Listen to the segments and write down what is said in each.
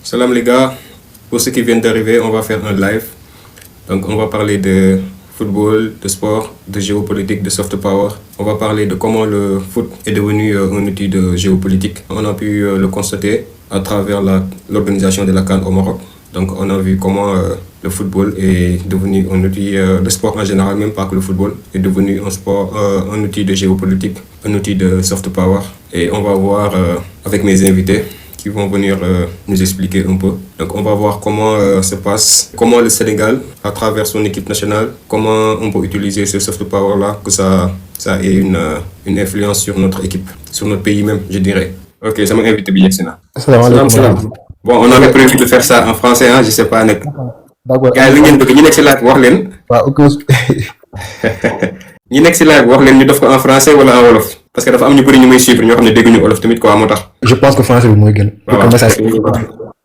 Salam les gars, pour ceux qui viennent d'arriver, on va faire un live. Donc on va parler de football, de sport, de géopolitique, de soft power. On va parler de comment le foot est devenu un outil de géopolitique. On a pu le constater à travers l'organisation de la CAN au Maroc. Donc on a vu comment le football est devenu un outil, le sport en général, même pas que le football, est devenu un outil de géopolitique, un outil de soft power. Et on va voir avec mes invités qui vont venir nous expliquer un peu. Donc on va voir comment se passe, comment le Sénégal, à travers son équipe nationale, comment on peut utiliser ce soft power-là, que ça ait une influence sur notre équipe, sur notre pays même, je dirais. Ok, ça m'a invité bien, Sénat. Salam. Bon, on avait prévu de faire ça en français, hein, je sais pas. D'accord. Gars, li ngeen bëgg ñi nekk ci live wax leen. waaw ok. ñi nekk ci live wax leen ñu def ko en français wala en wolof. Parce que dafa am ñu bëri ñu may suivre ñoo xam ne dégguñu wolof tamit quoi moo tax. Je pense que français bi mooy gën. Voilà.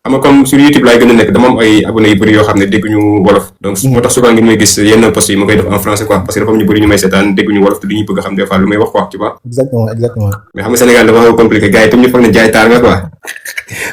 Xam nga comme sur YouTube laay gën a nekk dama am ay abonnés yu bëri yoo xam ne dégguñu wolof. Donc moo tax souvent ngeen may gis yenn posts yi ma koy def en français quoi parce que dafa am ñu bëri ñu may seetaan dégguñu wolof te duñuy bëgg a xam des fois lu may wax quoi tu vois. Exactement. Mais xam nga Sénégal dafa xaw a compliqué gars yi tam ñu foog ne jaay taar nga quoi.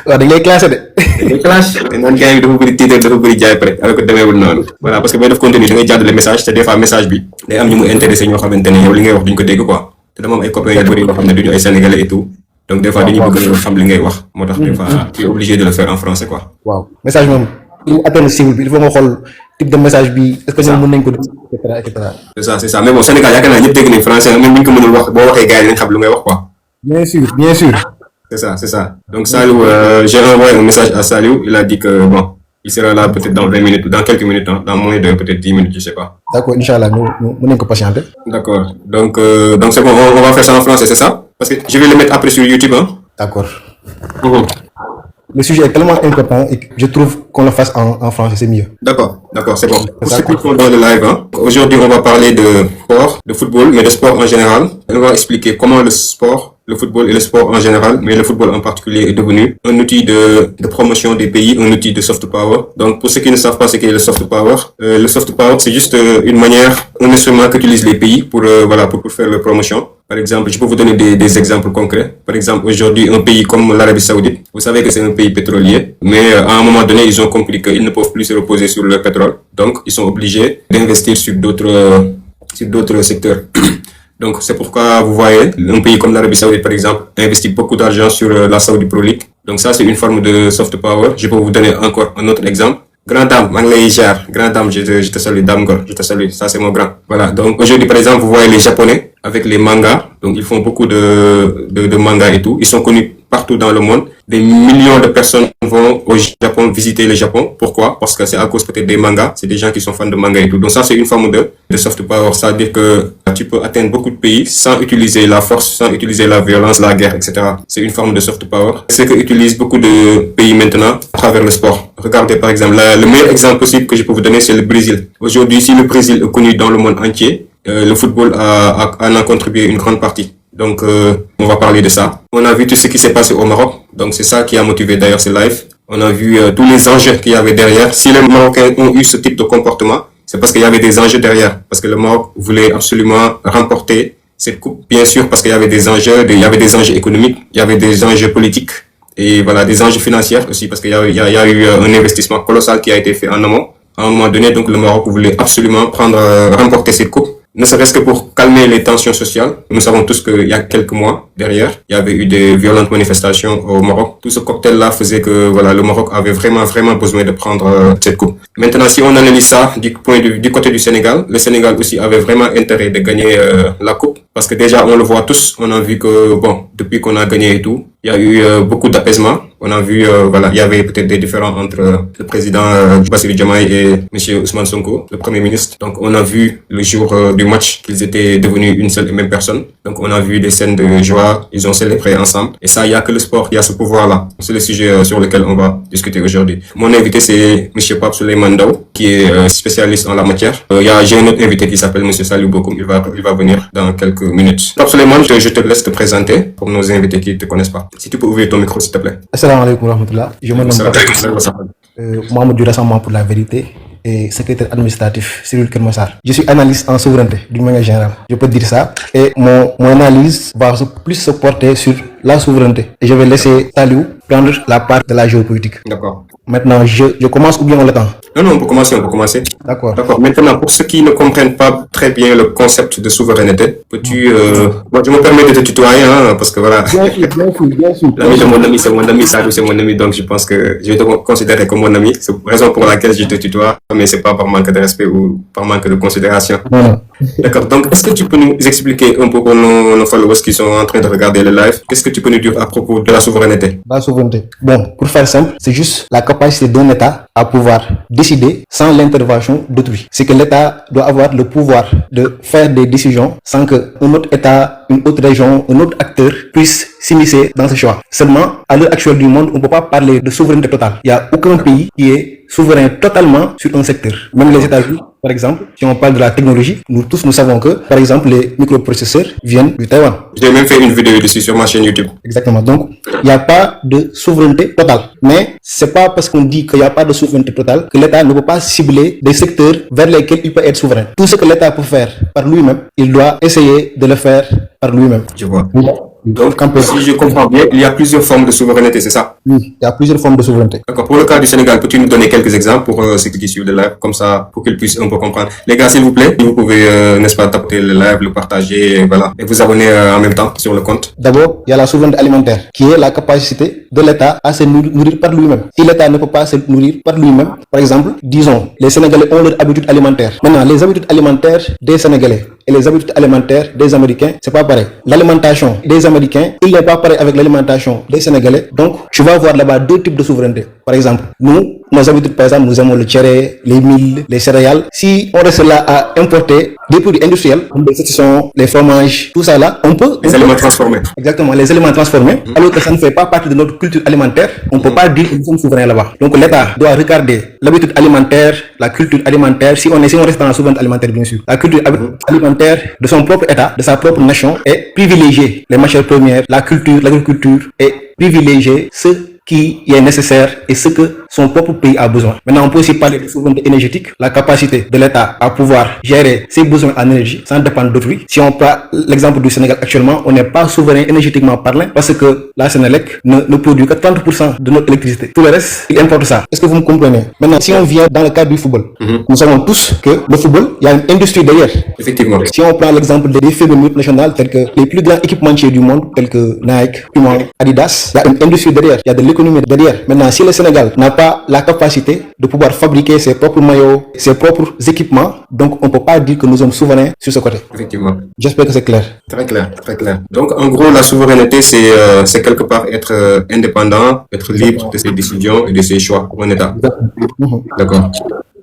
waaw dañ lay classé de. dañuy clash te naan gars yi dafa bëri titre dafa bëri jaay pare alors que demeewul noonu. Voilà parce que booy def contenu da ngay jàddale message te des fois message bi day am ñu mu intéressé ñoo xamante ne yow li ngay wax duñ ko dégg quoi te dama am ay copains yu bëri yoo xam ne duñu ay sénégalais et tout donc des fois dañuy bëgg xam li ngay wax moo tax des fois tu es obligé de le faire en français quoi. waaw message moom pour mu atteindre cible bi il faut nga xool type de message bi est-ce que ñoom mën nañ ko def et cetera. c'est ça mais bon Sénégal yaakaar naa ñëpp dégg nañ français même bu ñu ko mënul wax boo waxee gars yi dañ xam lu ngay wax quoi. bien sûr. C'est ça. Donc Saliou, j'ai envoyé un message à Saliou, il a dit que bon, il sera là peut-être dans 20 minutes, dans quelques minutes, hein, dans moins de peut-être 10 minutes, je sais pas. D'accord, Inch'Allah, nous n'avons pas patienter. D'accord. Donc c'est bon, on va faire ça en français, c'est ça? Parce que je vais le mettre après sur YouTube, hein. D'accord. Mmh. Le sujet est tellement important et je trouve qu'on le fasse en français, c'est mieux. D'accord, c'est bon. Pour ceux qui sont dans le live, hein, aujourd'hui on va parler de sport, de football, mais de sport en général. On va expliquer comment le football et le sport en général, mais le football en particulier est devenu un outil de promotion des pays, un outil de soft power. Donc pour ceux qui ne savent pas ce qu'est le soft power c'est juste un instrument qu'utilisent les pays pour faire leur promotion. Par exemple, je peux vous donner des exemples concrets. Par exemple, aujourd'hui, un pays comme l'Arabie Saoudite, vous savez que c'est un pays pétrolier, mais à un moment donné, ils ont compris qu'ils ne peuvent plus se reposer sur le pétrole. Donc, ils sont obligés d'investir sur d'autres secteurs. Donc, c'est pourquoi vous voyez, un pays comme l'Arabie Saoudite, par exemple, investit beaucoup d'argent sur la Saudi Pro League. Donc, ça, c'est une forme de soft power. Je peux vous donner encore un autre exemple. Grand dame, grand dame, je te salue, dame Gor, je te salue, ça c'est mon grand. Voilà, donc aujourd'hui par exemple, vous voyez les Japonais avec les mangas, donc ils font beaucoup de mangas et tout, ils sont connus partout dans le monde. Des millions de personnes vont au Japon visiter le Japon. Pourquoi? Parce que c'est à cause peut-être des mangas, c'est des gens qui sont fans de mangas et tout. Donc ça c'est une forme de soft power, c'est-à-dire que tu peux atteindre beaucoup de pays sans utiliser la force, sans utiliser la violence, la guerre, etc. C'est une forme de soft power. C'est ce que utilisent beaucoup de pays maintenant à travers le sport. Regardez par exemple, le meilleur exemple possible que je peux vous donner c'est le Brésil. Aujourd'hui, si le Brésil est connu dans le monde entier, le football en contribué une grande partie. Donc, on va parler de ça. On a vu tout ce qui s'est passé au Maroc. Donc, c'est ça qui a motivé d'ailleurs ce live. On a vu tous les enjeux qu'il y avait derrière. Si les Marocains ont eu ce type de comportement, c'est parce qu'il y avait des enjeux derrière. Parce que le Maroc voulait absolument remporter cette coupe. Bien sûr, parce qu'il y avait des enjeux, économiques, il y avait des enjeux politiques. Et voilà, des enjeux financiers aussi, parce qu'il y a eu un investissement colossal qui a été fait en amont. À un moment donné, donc, le Maroc voulait absolument remporter cette coupe. Ne serait-ce que pour calmer les tensions sociales. Nous savons tous qu'il y a quelques mois derrière, il y avait eu des violentes manifestations au Maroc. Tout ce cocktail-là faisait que voilà, le Maroc avait vraiment besoin de prendre cette coupe. Maintenant, si on analyse ça du côté du Sénégal, le Sénégal aussi avait vraiment intérêt de gagner la coupe. Parce que déjà, on le voit tous, on a vu que, bon, depuis qu'on a gagné et tout, il y a eu beaucoup d'apaisement. On a vu, il y avait peut-être des différends entre le président Bassirou Diomaye et monsieur Ousmane Sonko, le premier ministre. Donc, on a vu le jour du match qu'ils étaient devenus une seule et même personne. Donc, on a vu des scènes de joie, ils ont célébré ensemble. Et ça, il y a que le sport qui a ce pouvoir-là. C'est le sujet sur lequel on va discuter aujourd'hui. Mon invité, c'est monsieur Pape Souleymane Ndao, qui est spécialiste en la matière. J'ai un autre invité qui s'appelle monsieur Saliou Bokoum. Il va venir dans quelques minutes. Pape Souleymane, je te laisse te présenter pour nos invités qui ne te connaissent pas. Si tu peux ouvrir ton micro, s'il te plaît. Assalamu alaikum wa rahmatullah. Je me nomme membre du Rassemblement pour la vérité et secrétaire administratif Cyril Kermassar. Je suis analyste en souveraineté d'une manière générale. Je peux dire ça. Et mon analyse va plus se porter sur la souveraineté. Et je vais laisser Saliou prendre la part de la géopolitique. D'accord. Maintenant, je commence ou bien on l'attend? Non, on peut commencer. D'accord. Maintenant, pour ceux qui ne comprennent pas très bien le concept de souveraineté, peux-tu, bon, je me permets de te tutoyer, hein, parce que voilà. Bien sûr. L'ami de mon ami, c'est mon ami, Sadou, c'est mon ami, donc je pense que je vais te considérer comme mon ami. C'est la raison pour laquelle je te tutoie, mais c'est pas par manque de respect ou par manque de considération. Non. D'accord, donc est-ce que tu peux nous expliquer un peu pour nos followers qui sont en train de regarder le live, qu'est-ce que tu peux nous dire à propos de la souveraineté? La souveraineté. Bon, pour faire simple, c'est juste la capacité d'un État à pouvoir décider sans l'intervention d'autrui. C'est que l'État doit avoir le pouvoir de faire des décisions sans que un autre État, une autre région, un autre acteur puisse s'immiscer dans ce choix. Seulement, à l'heure actuelle du monde, on ne peut pas parler de souveraineté totale. Il n'y a aucun pays qui est souverain totalement sur un secteur. Même les États-Unis, par exemple, si on parle de la technologie, nous tous nous savons que, par exemple, les microprocesseurs viennent du Taïwan. J'ai même fait une vidéo dessus sur ma chaîne YouTube. Exactement. Donc, il n'y a pas de souveraineté totale. Mais c'est pas parce qu'on dit qu'il n'y a pas de souveraineté totale que l'État ne peut pas cibler des secteurs vers lesquels il peut être souverain. Tout ce que l'État peut faire par lui-même, il doit essayer de le faire par lui-même. Je vois. Donc, si je comprends bien, il y a plusieurs formes de souveraineté, c'est ça? Oui, il y a plusieurs formes de souveraineté. D'accord. Pour le cas du Sénégal, peux-tu nous donner quelques exemples pour ceux qui suivent le live, comme ça, pour qu'ils puissent un peu comprendre? Les gars, s'il vous plaît, vous pouvez, n'est-ce pas, taper le live, le partager, voilà, et vous abonner en même temps sur le compte. D'abord, il y a la souveraineté alimentaire, qui est la capacité de l'État à se nourrir par lui-même. Si l'État ne peut pas se nourrir par lui-même, par exemple, disons, les Sénégalais ont leurs habitudes alimentaires. Maintenant, les habitudes alimentaires des Sénégalais et les habitudes alimentaires des Américains, c'est pas pareil. L'alimentation des Américains, il n'est pas pareil avec l'alimentation des Sénégalais. Donc, tu vas avoir là-bas deux types de souveraineté. Par exemple, nous, nos habitudes, par exemple, nous aimons le tchéré, les milles, les céréales. Si on reste là à importer des produits industriels, comme les saucissons, les fromages, tout ça là, on peut... Les aliments transformés. Exactement, les aliments transformés. Alors que ça ne fait pas partie de notre culture alimentaire, on ne peut pas dire que nous sommes souverains là-bas. Donc l'État doit regarder l'habitude alimentaire, la culture alimentaire, si on reste dans la souveraineté alimentaire bien sûr. La culture alimentaire de son propre État, de sa propre nation, est privilégier les matières premières, la culture, l'agriculture, et privilégier ce qui est nécessaire et ce que son propre pays a besoin. Maintenant, on peut aussi parler de souveraineté énergétique, la capacité de l'État à pouvoir gérer ses besoins en énergie sans dépendre d'autrui. Si on prend l'exemple du Sénégal actuellement, on n'est pas souverain énergétiquement parlant parce que la Sénélec ne produit que 30% de notre électricité. Tout le reste, il importe ça. Est-ce que vous me comprenez? Maintenant, si on vient dans le cadre du football, nous savons tous que le football, il y a une industrie derrière. Effectivement. Si on prend l'exemple des féminines nationales tels que les plus grands équipementiers du monde, tels que Nike, Puma, Adidas, il y a une industrie derrière, il y a de l'économie derrière. Maintenant, si le Sénégal n'a pas la capacité de pouvoir fabriquer ses propres maillots, ses propres équipements, donc on ne peut pas dire que nous sommes souverains sur ce côté. Effectivement. J'espère que c'est clair. Très clair, très clair. Donc, en gros, la souveraineté, c'est quelque part être indépendant, être libre de ses décisions et de ses choix pour un État. D'accord.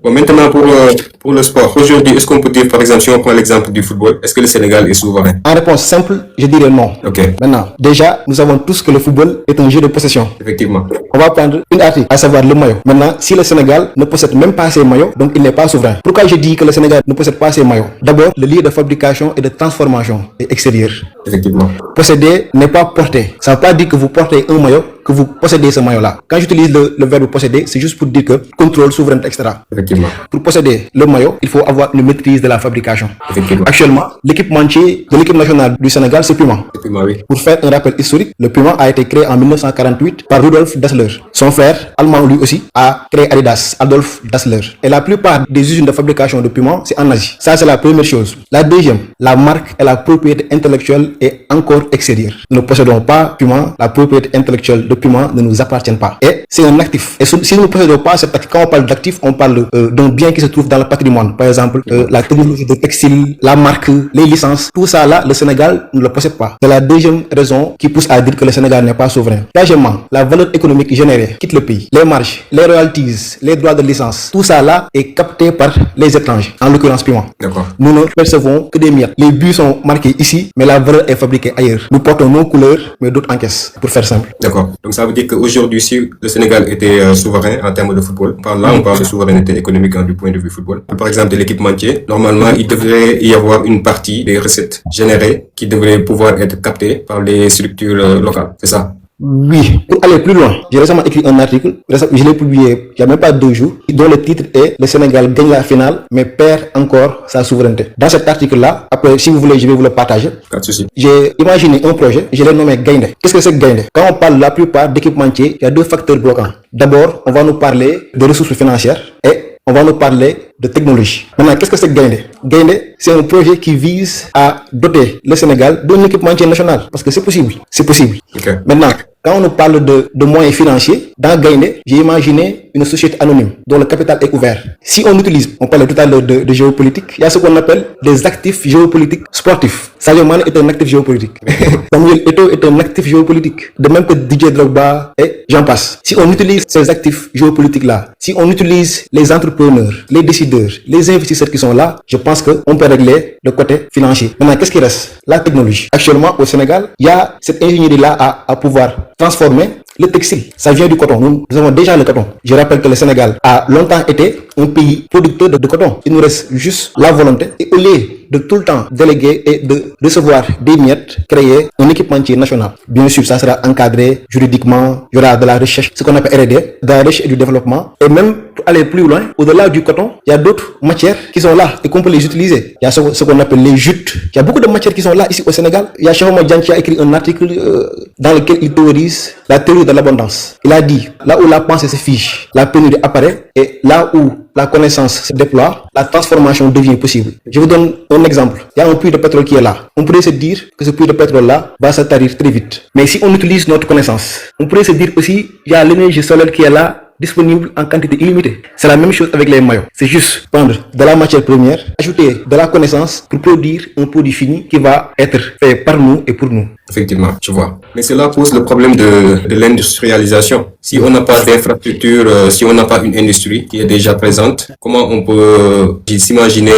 Bon, maintenant, pour le sport, aujourd'hui, est-ce qu'on peut dire, par exemple, si on prend l'exemple du football, est-ce que le Sénégal est souverain? En réponse simple, je dirais non. Ok. Maintenant, déjà, nous savons tous que le football est un jeu de possession. Effectivement. On va prendre une article, à savoir le maillot. Maintenant, si le Sénégal ne possède même pas ses maillots, donc il n'est pas souverain. Pourquoi je dis que le Sénégal ne possède pas ses maillots? D'abord, le lieu de fabrication et de transformation est extérieur. Effectivement. Posséder n'est pas porter. Ça ne veut pas dire que vous portez un maillot, que vous possédez ce maillot-là. Quand j'utilise le verbe posséder, c'est juste pour dire que contrôle, souveraineté, etc. Effectivement. Pour posséder le maillot, il faut avoir une maîtrise de la fabrication. Effectivement. Actuellement, l'équipementier de l'équipe nationale du Sénégal, c'est Puma. Effectivement, oui. Pour faire un rappel historique, le Puma a été créé en 1948 par Rudolf Dassler. Son frère, allemand lui aussi, a créé Adidas, Adolf Dassler. Et la plupart des usines de fabrication de Puma, c'est en Asie. Ça, c'est la première chose. La deuxième, la marque et la propriété intellectuelle est encore extérieure. Nous ne possédons pas Puma, la propriété intellectuelle de Puma ne nous appartient pas. Et c'est un actif. Et si nous ne possédons pas cet actif, quand on parle d'actif, on parle d'un bien qui se trouve dans le patrimoine. Par exemple, la technologie de textile, la marque, les licences, tout ça là, le Sénégal ne le possède pas. C'est la deuxième raison qui pousse à dire que le Sénégal n'est pas souverain. Troisièmement, la valeur économique générée quitte le pays. Les marges, les royalties, les droits de licence, tout ça là est capté par les étrangers, en l'occurrence Puma. D'accord. Nous ne percevons que des miettes. Les buts sont marqués ici, mais la valeur est fabriquée ailleurs. Nous portons nos couleurs, mais d'autres encaissent, pour faire simple. D'accord. Donc ça veut dire qu'aujourd'hui, si le Sénégal était souverain en termes de football, on parle de souveraineté économique du point de vue football. Par exemple, de l'équipementier, normalement, il devrait y avoir une partie des recettes générées qui devrait pouvoir être captées par les structures locales. C'est ça? Oui, pour aller plus loin, j'ai récemment écrit un article, je l'ai publié il n'y a même pas 2 jours, dont le titre est Le Sénégal gagne la finale mais perd encore sa souveraineté. Dans cet article-là, après si vous voulez, je vais vous le partager. Pas de souci. J'ai imaginé un projet, je l'ai nommé Gaïndé. Qu'est-ce que c'est Gaïndé? Quand on parle la plupart d'équipementiers, il y a 2 facteurs bloquants. D'abord, on va nous parler de ressources financières et on va nous parler de technologie. Maintenant, qu'est-ce que c'est Gaïndé? Gaïndé, c'est un projet qui vise à doter le Sénégal d'un équipementier national. Parce que c'est possible. C'est possible. Okay. Maintenant, quand on nous parle de moyens financiers, dans Gaïndé, j'ai imaginé une société anonyme dont le capital est ouvert. Si on utilise, on parlait tout à l'heure de géopolitique, il y a ce qu'on appelle des actifs géopolitiques sportifs. Sadio Mané est un actif géopolitique. Samuel Eto'o est un actif géopolitique. De même que Didier Drogba et j'en passe. Si on utilise ces actifs géopolitiques-là, si on utilise les entrepreneurs, les décideurs, les investisseurs qui sont là, je pense qu'on peut régler le côté financier. Maintenant, qu'est-ce qui reste? La technologie. Actuellement, au Sénégal, il y a cette ingénierie-là à pouvoir transformer le textile. Ça vient du coton. Nous avons déjà le coton. Je rappelle que le Sénégal a longtemps été un pays producteur de coton. Il nous reste juste la volonté. Et au lieu de tout le temps déléguer et de recevoir des miettes, créer un équipementier national. Bien sûr, ça sera encadré juridiquement. Il y aura de la recherche, ce qu'on appelle R&D, de la recherche et du développement. Et même pour aller plus loin, au-delà du coton, il y a d'autres matières qui sont là et qu'on peut les utiliser. Il y a ce qu'on appelle les jutes. Il y a beaucoup de matières qui sont là ici au Sénégal. Il y a Cheikh Oumar Diagne qui a écrit un article dans lequel il théorise la théorie de l'abondance. Il a dit, là où la pensée se fige, la pénurie apparaît, et là où la connaissance se déploie, la transformation devient possible. Je vous donne un exemple. Il y a un puits de pétrole qui est là. On pourrait se dire que ce puits de pétrole-là va se tarir très vite. Mais si on utilise notre connaissance, on pourrait se dire aussi, il y a l'énergie solaire qui est là, disponible en quantité illimitée. C'est la même chose avec les maillots. C'est juste prendre de la matière première, ajouter de la connaissance pour produire un produit fini qui va être fait par nous et pour nous. Effectivement, je vois. Mais cela pose le problème de l'industrialisation. Si on n'a pas d'infrastructure, si on n'a pas une industrie qui est déjà présente, comment on peut s'imaginer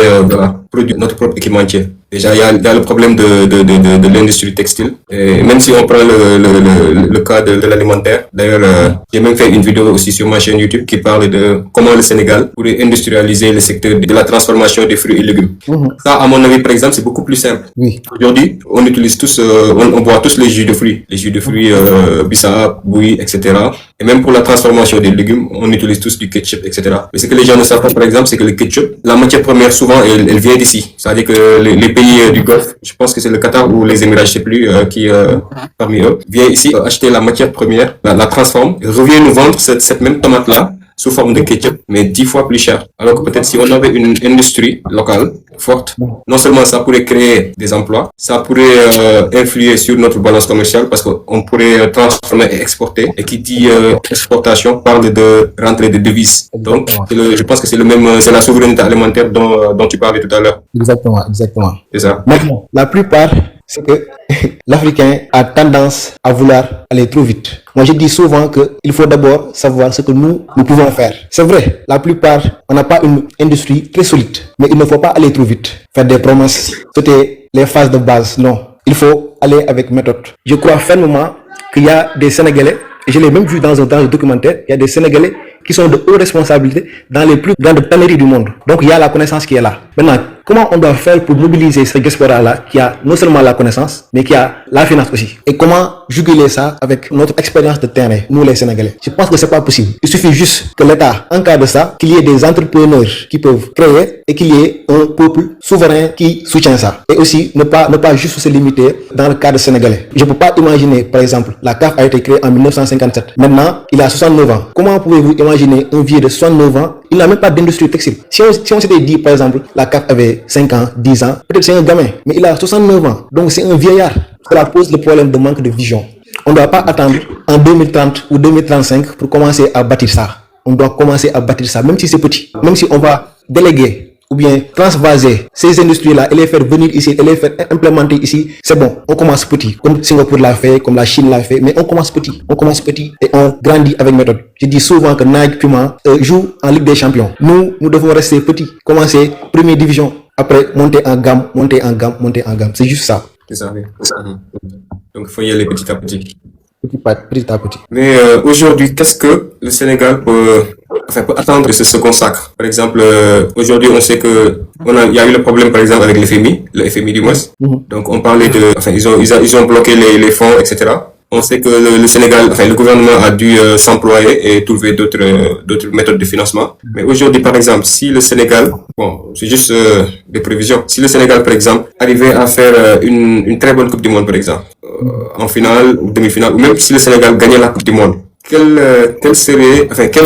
produire notre propre équipementier? Déjà, il y a le problème de l'industrie textile. Et même si on prend le cas de l'alimentaire, d'ailleurs, j'ai même fait une vidéo aussi sur ma chaîne YouTube qui parle de comment le Sénégal pourrait industrialiser le secteur de la transformation des fruits et légumes. Ça, à mon avis, par exemple, c'est beaucoup plus simple. Oui. Aujourd'hui, on utilise tous, on boit tous les jus de fruits. Les jus de fruits, bissap, bouillie, etc. Et même pour la transformation des légumes, on utilise tous du ketchup, etc. Mais ce que les gens ne savent pas, par exemple, c'est que le ketchup, la matière première, souvent, elle vient d'ici. C'est-à-dire que les pays du Golfe, je pense que c'est le Qatar ou les Émirats, je sais plus, qui, parmi eux, vient ici acheter la matière première, la transforme, revient nous vendre cette même tomate-là, sous forme de ketchup, mais 10 fois plus cher. Alors que peut-être si on avait une industrie locale forte, non seulement ça pourrait créer des emplois, ça pourrait influer sur notre balance commerciale parce qu'on pourrait transformer et exporter. Et qui dit exportation parle de rentrée de devises. Donc, je pense que c'est c'est la souveraineté alimentaire dont tu parlais tout à l'heure. Exactement, exactement. C'est ça. Maintenant, la plupart, c'est que l'Africain a tendance à vouloir aller trop vite. Moi, je dis souvent qu'il faut d'abord savoir ce que nous pouvons faire. C'est vrai, la plupart, on n'a pas une industrie très solide. Mais il ne faut pas aller trop vite. Faire des promesses, c'était les phases de base. Non, il faut aller avec méthode. Je crois fermement qu'il y a des Sénégalais, et je l'ai même vu dans un documentaire, il y a des Sénégalais qui sont de hautes responsabilités dans les plus grandes tanneries du monde. Donc, il y a la connaissance qui est là. Maintenant, comment on doit faire pour mobiliser ce diaspora-là qui a non seulement la connaissance, mais qui a la finance aussi? Et comment juguler ça avec notre expérience de terrain, nous les Sénégalais? Je pense que c'est pas possible. Il suffit juste que l'État encadre ça, qu'il y ait des entrepreneurs qui peuvent créer et qu'il y ait un peuple souverain qui soutient ça. Et aussi, ne pas juste se limiter dans le cadre sénégalais. Je ne peux pas imaginer, par exemple, la CAF a été créée en 1957. Maintenant, il a 69 ans. Comment pouvez-vous imaginer un vieux de 69 ans? Il n'a même pas d'industrie textile. Si on s'était dit, par exemple, la CAF avait 5 ans, 10 ans, peut-être c'est un gamin, mais il a 69 ans. Donc c'est un vieillard. Cela pose le problème de manque de vision. On ne doit pas attendre en 2030 ou 2035 pour commencer à bâtir ça. On doit commencer à bâtir ça, même si c'est petit. Même si on va déléguer ou bien transvaser ces industries-là et les faire venir ici, et les faire implémenter ici, c'est bon. On commence petit, comme Singapour l'a fait, comme la Chine l'a fait, mais on commence petit. On commence petit et on grandit avec méthode. Je dis souvent que Nike, Puma joue en Ligue des Champions. Nous devons rester petits, commencer première division, après monter en gamme, monter en gamme, monter en gamme. C'est juste ça. C'est ça, oui. Donc, il faut y aller petit à petit. Petit à petit. Mais aujourd'hui, qu'est-ce que le Sénégal peut attendre de ce second sacre? Par exemple, aujourd'hui, on sait que il y a eu le problème, par exemple, avec le FMI du moins. Donc, on parlait ils ont bloqué les fonds, etc. On sait que le Sénégal, enfin le gouvernement a dû s'employer et trouver d'autres méthodes de financement. Mais aujourd'hui, par exemple, si le Sénégal, bon, c'est juste des prévisions, si le Sénégal, par exemple, arrivait à faire une très bonne Coupe du Monde, par exemple, en finale ou demi-finale, ou même si le Sénégal gagnait la Coupe du Monde, quel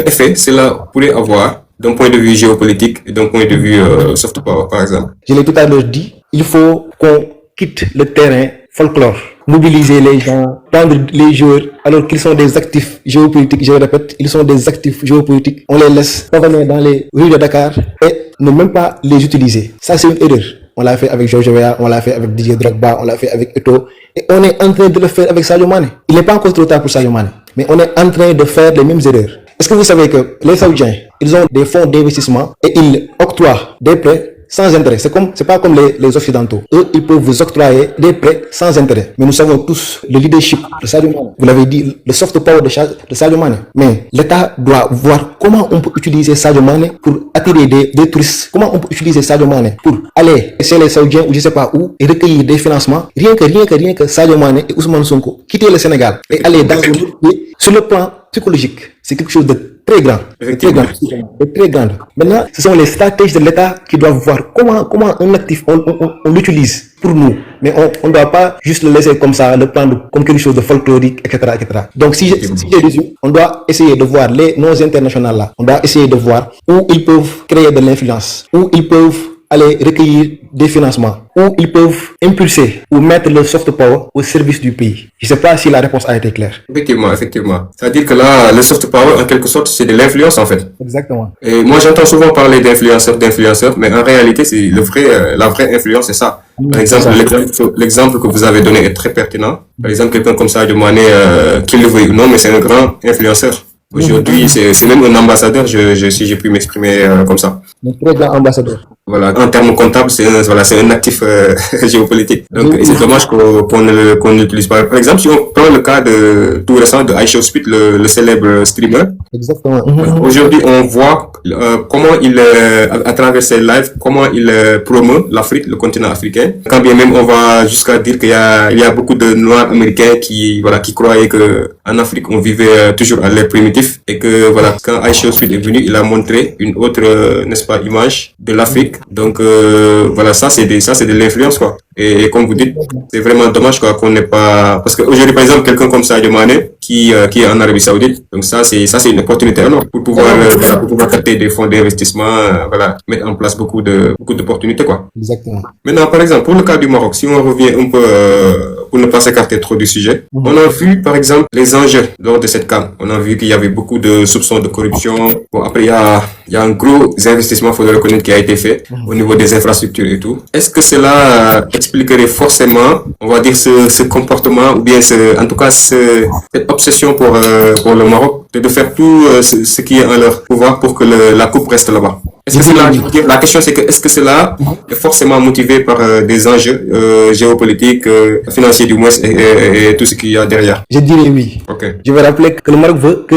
effet cela pourrait avoir d'un point de vue géopolitique et d'un point de vue soft power, par exemple? Je l'ai tout à l'heure dit, il faut qu'on quitte le terrain folklore, mobiliser les gens, prendre les joueurs alors qu'ils sont des actifs géopolitiques, je le répète, ils sont des actifs géopolitiques, on les laisse revenir dans les rues de Dakar et ne même pas les utiliser. Ça, c'est une erreur. On l'a fait avec Georges Weah, on l'a fait avec Didier Drogba, on l'a fait avec Eto'o, et on est en train de le faire avec Sadio Mané. Il n'est pas encore trop tard pour Sadio Mané, mais on est en train de faire les mêmes erreurs. Est-ce que vous savez que les Saoudiens, ils ont des fonds d'investissement et ils octroient des prêts sans intérêt? C'est pas comme les Occidentaux. Eux, ils peuvent vous octroyer des prêts sans intérêt. Mais nous savons tous le leadership de Sadio Mané. Vous l'avez dit, le soft power de Sadio Mané. Mais l'État doit voir comment on peut utiliser Sadio Mané pour attirer des touristes. Comment on peut utiliser Sadio Mané pour aller chez les Saoudiens ou je sais pas où et recueillir des financements. Rien que Sadio Mané et Ousmane Sonko quitter le Sénégal et aller dans un autre pays sur le plan psychologique. C'est quelque chose de très grand, très grand. Maintenant, ce sont les stratèges de l'État qui doivent voir comment un actif on l'utilise pour nous, mais on ne doit pas juste le laisser comme ça, le prendre comme quelque chose de folklorique, etc., etc. Donc, si j'ai résumé, on doit essayer de voir nos internationales là, on doit essayer de voir où ils peuvent créer de l'influence, où ils peuvent aller recueillir des financements, où ils peuvent impulser ou mettre le soft power au service du pays. Je ne sais pas si la réponse a été claire. Effectivement. C'est-à-dire que là, le soft power, en quelque sorte, c'est de l'influence, en fait. Exactement. Et moi, j'entends souvent parler d'influenceurs, mais en réalité, c'est la vraie influence, c'est ça. Par exemple, l'exemple que vous avez donné est très pertinent. Par exemple, quelqu'un comme Sadio Mané, qu'il le veuille ou non, mais c'est un grand influenceur. Aujourd'hui, c'est même un ambassadeur, si j'ai pu m'exprimer comme ça. Un très grand ambassadeur. Voilà, en termes comptables, c'est un actif géopolitique. Donc, c'est dommage qu'on ne l'utilise pas. Par exemple, si on prend le cas tout récent de iShowSpeed, Speed, le célèbre streamer. Exactement. Aujourd'hui, on voit comment à travers ses lives, comment il promeut l'Afrique, le continent africain. Quand bien même on va jusqu'à dire qu'il y a beaucoup de Noirs américains qui croyaient que en Afrique on vivait toujours à l'ère primitif et que voilà, quand iShowSpeed est venu, il a montré une autre, n'est-ce pas, image de l'Afrique. Donc voilà, ça c'est de l'influence quoi. Et comme vous dites, c'est vraiment dommage quoi qu'on n'ait pas, parce que aujourd'hui par exemple quelqu'un comme Sadio Mané qui est en Arabie Saoudite, donc ça c'est une opportunité alors pour pouvoir capter des fonds d'investissement, voilà, mettre en place beaucoup d'opportunités quoi. Exactement. Maintenant par exemple pour le cas du Maroc, si on revient un peu pour ne pas s'écarter trop du sujet, on a vu par exemple les enjeux lors de cette CAN. On a vu qu'il y avait beaucoup de soupçons de corruption. Bon après il y a un gros investissement, faut le reconnaître, qui a été fait au niveau des infrastructures et tout. Est-ce que cela expliquerait forcément, on va dire, ce comportement ou bien en tout cas cette obsession pour le Maroc de faire tout ce qui est en leur pouvoir pour que la coupe reste là-bas? Est-ce que la question c'est que est-ce que cela est forcément motivé par des enjeux géopolitiques, financiers du moins et tout ce qu'il y a derrière? Je dirais oui. Okay. Je vais rappeler que le Maroc veut que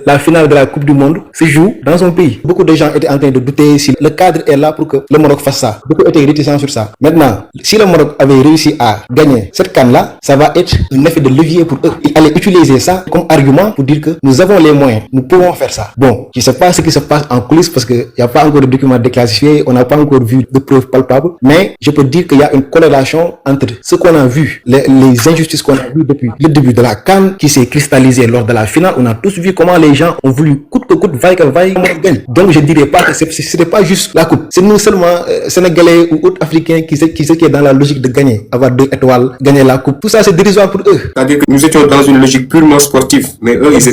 la finale de la Coupe du Monde se joue dans son pays. Beaucoup de gens étaient en train de douter si le cadre est là pour que le Maroc fasse ça. Beaucoup étaient réticents sur ça. Maintenant, si le Maroc avait réussi à gagner cette CAN-là, ça va être un effet de levier pour eux. Ils allaient utiliser ça comme argument pour dire que nous avons les moyens, nous pouvons faire ça. Bon, je ne sais pas ce qui se passe en coulisses parce qu'il n'y a pas encore de documents déclassifiés, on n'a pas encore vu de preuves palpables, mais je peux dire qu'il y a une corrélation entre ce qu'on a vu, les injustices qu'on a vues depuis le début de la CAN qui s'est cristallisée lors de la finale. On a tous vu comment les gens ont voulu coûte que coûte, vaille que vaille, gagne. Donc je ne dirais pas que ce n'est pas juste la coupe. C'est nous seulement Sénégalais ou autres Africains qui est dans la logique de gagner, avoir 2 étoiles, gagner la coupe. Tout ça c'est dérisoire pour eux. C'est-à-dire que nous étions dans une logique purement sportive, mais eux ils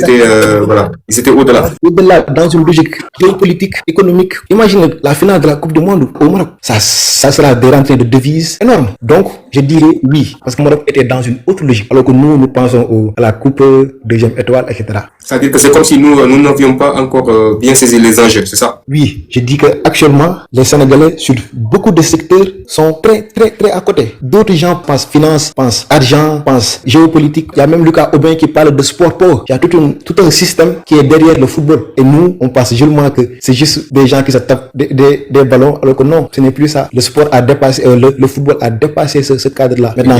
étaient au-delà. Au-delà, dans une logique géopolitique, économique. Imaginez la finale de la Coupe du Monde au Maroc. Ça sera des rentrées de devises énormes. Donc, je dirais oui, parce que le Maroc était dans une autre logique, alors que nous pensons à la coupe, deuxième étoile, etc. C'est-à-dire que c'est comme si nous n'avions pas encore bien saisi les enjeux, c'est ça? Oui, je dis que actuellement, les Sénégalais sur beaucoup de secteurs sont très, très, très à côté. D'autres gens pensent finance, pensent argent, pensent géopolitique. Il y a même Lucas Aubin qui parle de sport power. Il y a tout un système qui est derrière le football. Et nous, on pense seulement que c'est juste des gens qui se tapent des ballons, alors que non, ce n'est plus ça. Le sport a dépassé, le football a dépassé ce cadre-là. Maintenant,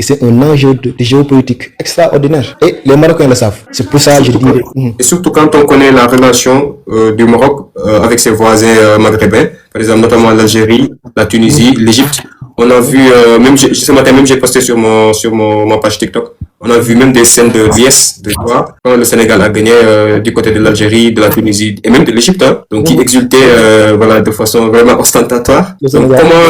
c'est un enjeu de géopolitique extraordinaire. Et les Marocains le savent. C'est pour ça que je dirais. Et surtout quand on connaît la relation du Maroc avec ses voisins maghrébins, par exemple notamment l'Algérie, la Tunisie, l'Égypte. On a vu, ce matin même, j'ai posté sur ma page TikTok. On a vu même des scènes de liesse, de joie, quand le Sénégal a gagné du côté de l'Algérie, de la Tunisie et même de l'Égypte, hein, donc qui exultaient de façon vraiment ostentatoire. Donc comment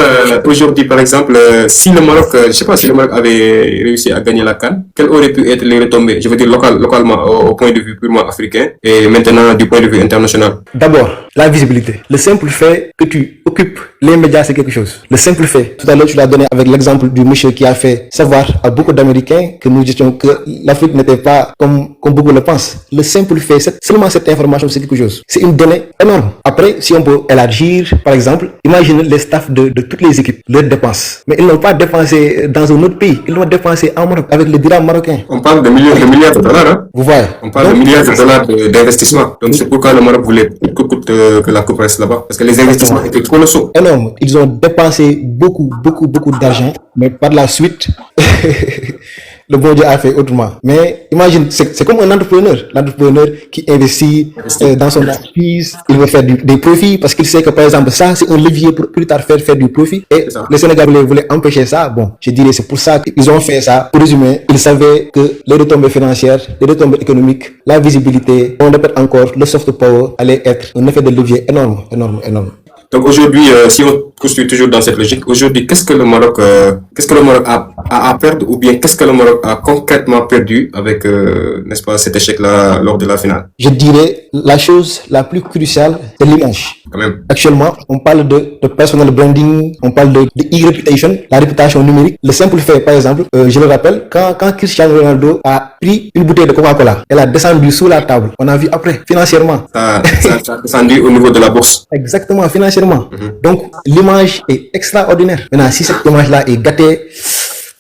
aujourd'hui, par exemple, si le Maroc, je sais pas si le Maroc avait réussi à gagner la CAN, quelles auraient pu être les retombées, je veux dire localement, au point de vue purement africain et maintenant du point de vue international? D'abord, la visibilité. Le simple fait que tu occupes les médias, c'est quelque chose. Le simple fait. Tout à l'heure, tu l'as donné avec l'exemple du monsieur qui a fait savoir à beaucoup d'Américains que nous disions que l'Afrique n'était pas comme beaucoup le pensent. Le simple fait, seulement cette information, c'est quelque chose. C'est une donnée énorme. Après, si on peut élargir, par exemple, imagine les staffs de toutes les équipes, leurs dépenses. Mais ils n'ont pas dépensé dans un autre pays. Ils l'ont dépensé en Maroc avec le dirham marocain. On parle de milliards de dollars, hein? Vous voyez. On parle de milliards de dollars d'investissement. Donc c'est pourquoi le Maroc voulait coûte que la coupe reste là-bas. Parce que les investissements étaient colossaux. Énorme. Ils ont dépensé beaucoup d'argent. Mais par la suite, le bon Dieu a fait autrement. Mais imagine, c'est comme un entrepreneur. L'entrepreneur qui investit dans son entreprise, il veut faire des profits parce qu'il sait que, par exemple, ça, c'est un levier pour plus tard faire du profit. Et les Sénégalais voulaient empêcher ça. Bon, je dirais, c'est pour ça qu'ils ont fait ça. Pour résumer, ils savaient que les retombées financières, les retombées économiques, la visibilité, on répète encore, le soft power allait être un effet de levier énorme. Donc aujourd'hui, si on continue toujours dans cette logique, aujourd'hui, qu'est-ce que le Maroc a à perdre, ou bien qu'est-ce que le Maroc a concrètement perdu avec, n'est-ce pas, cet échec-là lors de la finale? Je dirais la chose la plus cruciale, c'est l'image. Quand même. Actuellement, on parle de personal branding, on parle de e-reputation, la réputation numérique. Le simple fait, par exemple, je le rappelle, quand Cristiano Ronaldo a pris une bouteille de Coca-Cola, elle a descendu sous la table. On a vu après, financièrement. Ça a descendu au niveau de la bourse. Exactement, financièrement. Donc, l'image est extraordinaire. Maintenant, si cette image-là est gâtée,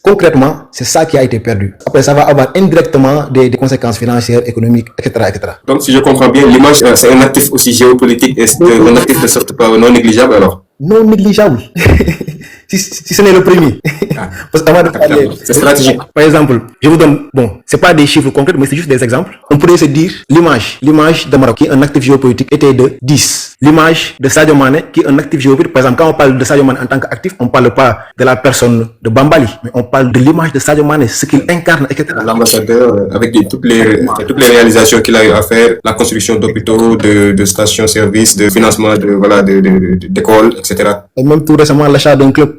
concrètement, c'est ça qui a été perdu. Après, ça va avoir indirectement des conséquences financières, économiques, etc. Donc, si je comprends bien, l'image, c'est un actif aussi géopolitique et c'est un actif de sorte pas non négligeable alors? Non négligeable. si ce n'est le premier. Parce qu'avant de parler, c'est stratégique. Par exemple, je vous donne, c'est pas des chiffres concrets, mais c'est juste des exemples. On pourrait se dire, l'image de Maroc, qui est un actif géopolitique, était de 10. L'image de Sadio Mané, qui est un actif géopolitique, par exemple, quand on parle de Sadio Mané en tant qu'actif, on parle pas de la personne de Bambali, mais on parle de l'image de Sadio Mané, ce qu'il incarne, etc. L'ambassadeur, avec toutes les réalisations qu'il a eu à faire, la construction d'hôpitaux, de stations-service, de financement d'écoles, etc. Et même tout récemment, l'achat d'un club.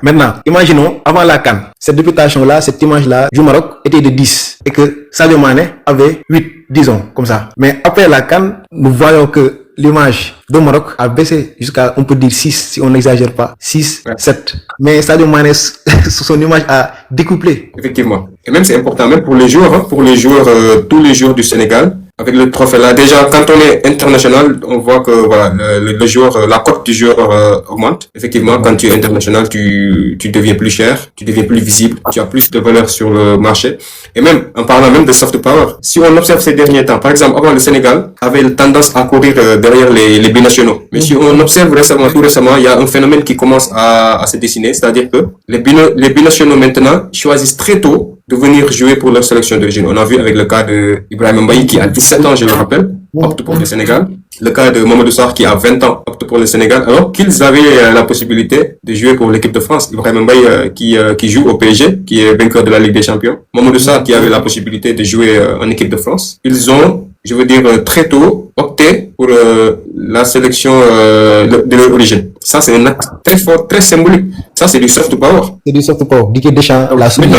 Maintenant, imaginons, avant la CAN, cette réputation-là, cette image-là du Maroc était de 10 et que Sadio Mané avait 8, disons, comme ça. Mais après la CAN, nous voyons que l'image du Maroc a baissé jusqu'à, on peut dire 6, si on n'exagère pas, 6, 7. Mais Sadio Mané, son image a décuplé. Effectivement. Et même c'est important, même pour les joueurs, tous les joueurs du Sénégal, avec le trophée là, déjà quand on est international, on voit que voilà, le joueur, la cote du joueur augmente. Effectivement, quand tu es international, tu deviens plus cher, tu deviens plus visible, tu as plus de valeur sur le marché. Et même, en parlant même de soft power, si on observe ces derniers temps, par exemple, avant le Sénégal avait tendance à courir derrière les binationaux. Mais si on observe tout récemment, il y a un phénomène qui commence à se dessiner, c'est-à-dire que les binationaux maintenant choisissent très tôt de venir jouer pour leur sélection d'origine. On a vu avec le cas de Ibrahima Mbaye qui a 17 ans, je le rappelle, opte pour le Sénégal. Le cas de Mamadou Sarr qui a 20 ans, opte pour le Sénégal, alors qu'ils avaient la possibilité de jouer pour l'équipe de France. Ibrahima Mbaye qui joue au PSG, qui est vainqueur de la Ligue des Champions. Mamadou Sarr qui avait la possibilité de jouer en équipe de France. Ils ont, je veux dire, très tôt opté pour la sélection de leur origine. Ça, c'est un acte très fort, très symbolique. Ça, c'est du soft power. C'est du soft power. Didier Deschamps l'a souligné.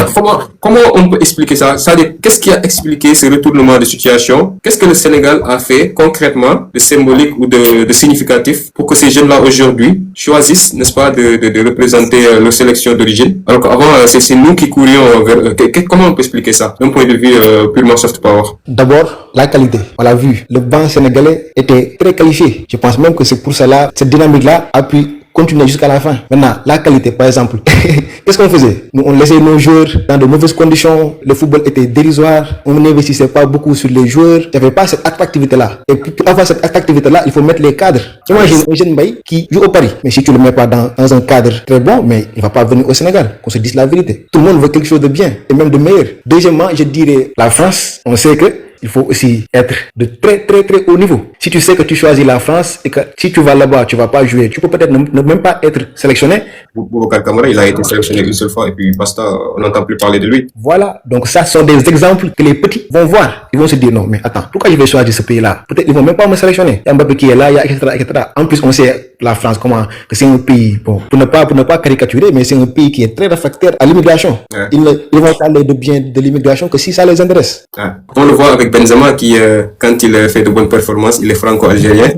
Comment on peut expliquer ça? C'est-à-dire, qu'est-ce qui a expliqué ce retournement de situation? Qu'est-ce que le Sénégal a fait concrètement de symbolique ou de significatif pour que ces jeunes-là aujourd'hui choisissent, n'est-ce pas, de représenter leur sélection d'origine? Alors qu'avant, c'est nous qui courions vers... Comment on peut expliquer ça d'un point de vue purement soft power? D'abord, la qualité. On l'a vu. Le banc sénégalais était très qualifié. Je pense même que c'est pour cela, cette dynamique-là a pu continuer jusqu'à la fin. Maintenant, la qualité, par exemple, qu'est-ce qu'on faisait? Nous, on laissait nos joueurs dans de mauvaises conditions, le football était dérisoire, on n'investissait pas beaucoup sur les joueurs, il n'y avait pas cette attractivité-là. Et pour avoir cette attractivité-là, il faut mettre les cadres. Imagine un jeune Mbaye qui joue au Paris, mais si tu ne le mets pas dans un cadre très bon, mais il ne va pas venir au Sénégal, qu'on se dise la vérité. Tout le monde veut quelque chose de bien, et même de meilleur. Deuxièmement, je dirais la France, on sait que il faut aussi être de très haut niveau. Si tu sais que tu choisis la France et que si tu vas là-bas, tu vas pas jouer, tu peux peut-être ne même pas être sélectionné. Boubacar Kamara, il a été sélectionné une seule fois et puis basta, on n'entend plus parler de lui. Voilà, donc ça sont des exemples que les petits vont voir. Ils vont se dire non, mais attends, pourquoi je vais choisir ce pays-là? Peut-être ils vont même pas me sélectionner. Il y a Mbappé qui est là, il y a etc. En plus, on sait la France comment que c'est un pays, bon, pour ne pas caricaturer, mais c'est un pays qui est très réfractaire à l'immigration. Ouais. Ils vont parler de bien de l'immigration que si ça les intéresse. Ouais. On le voit avec Benzema qui, quand il fait de bonnes performances, il est franco-algérien.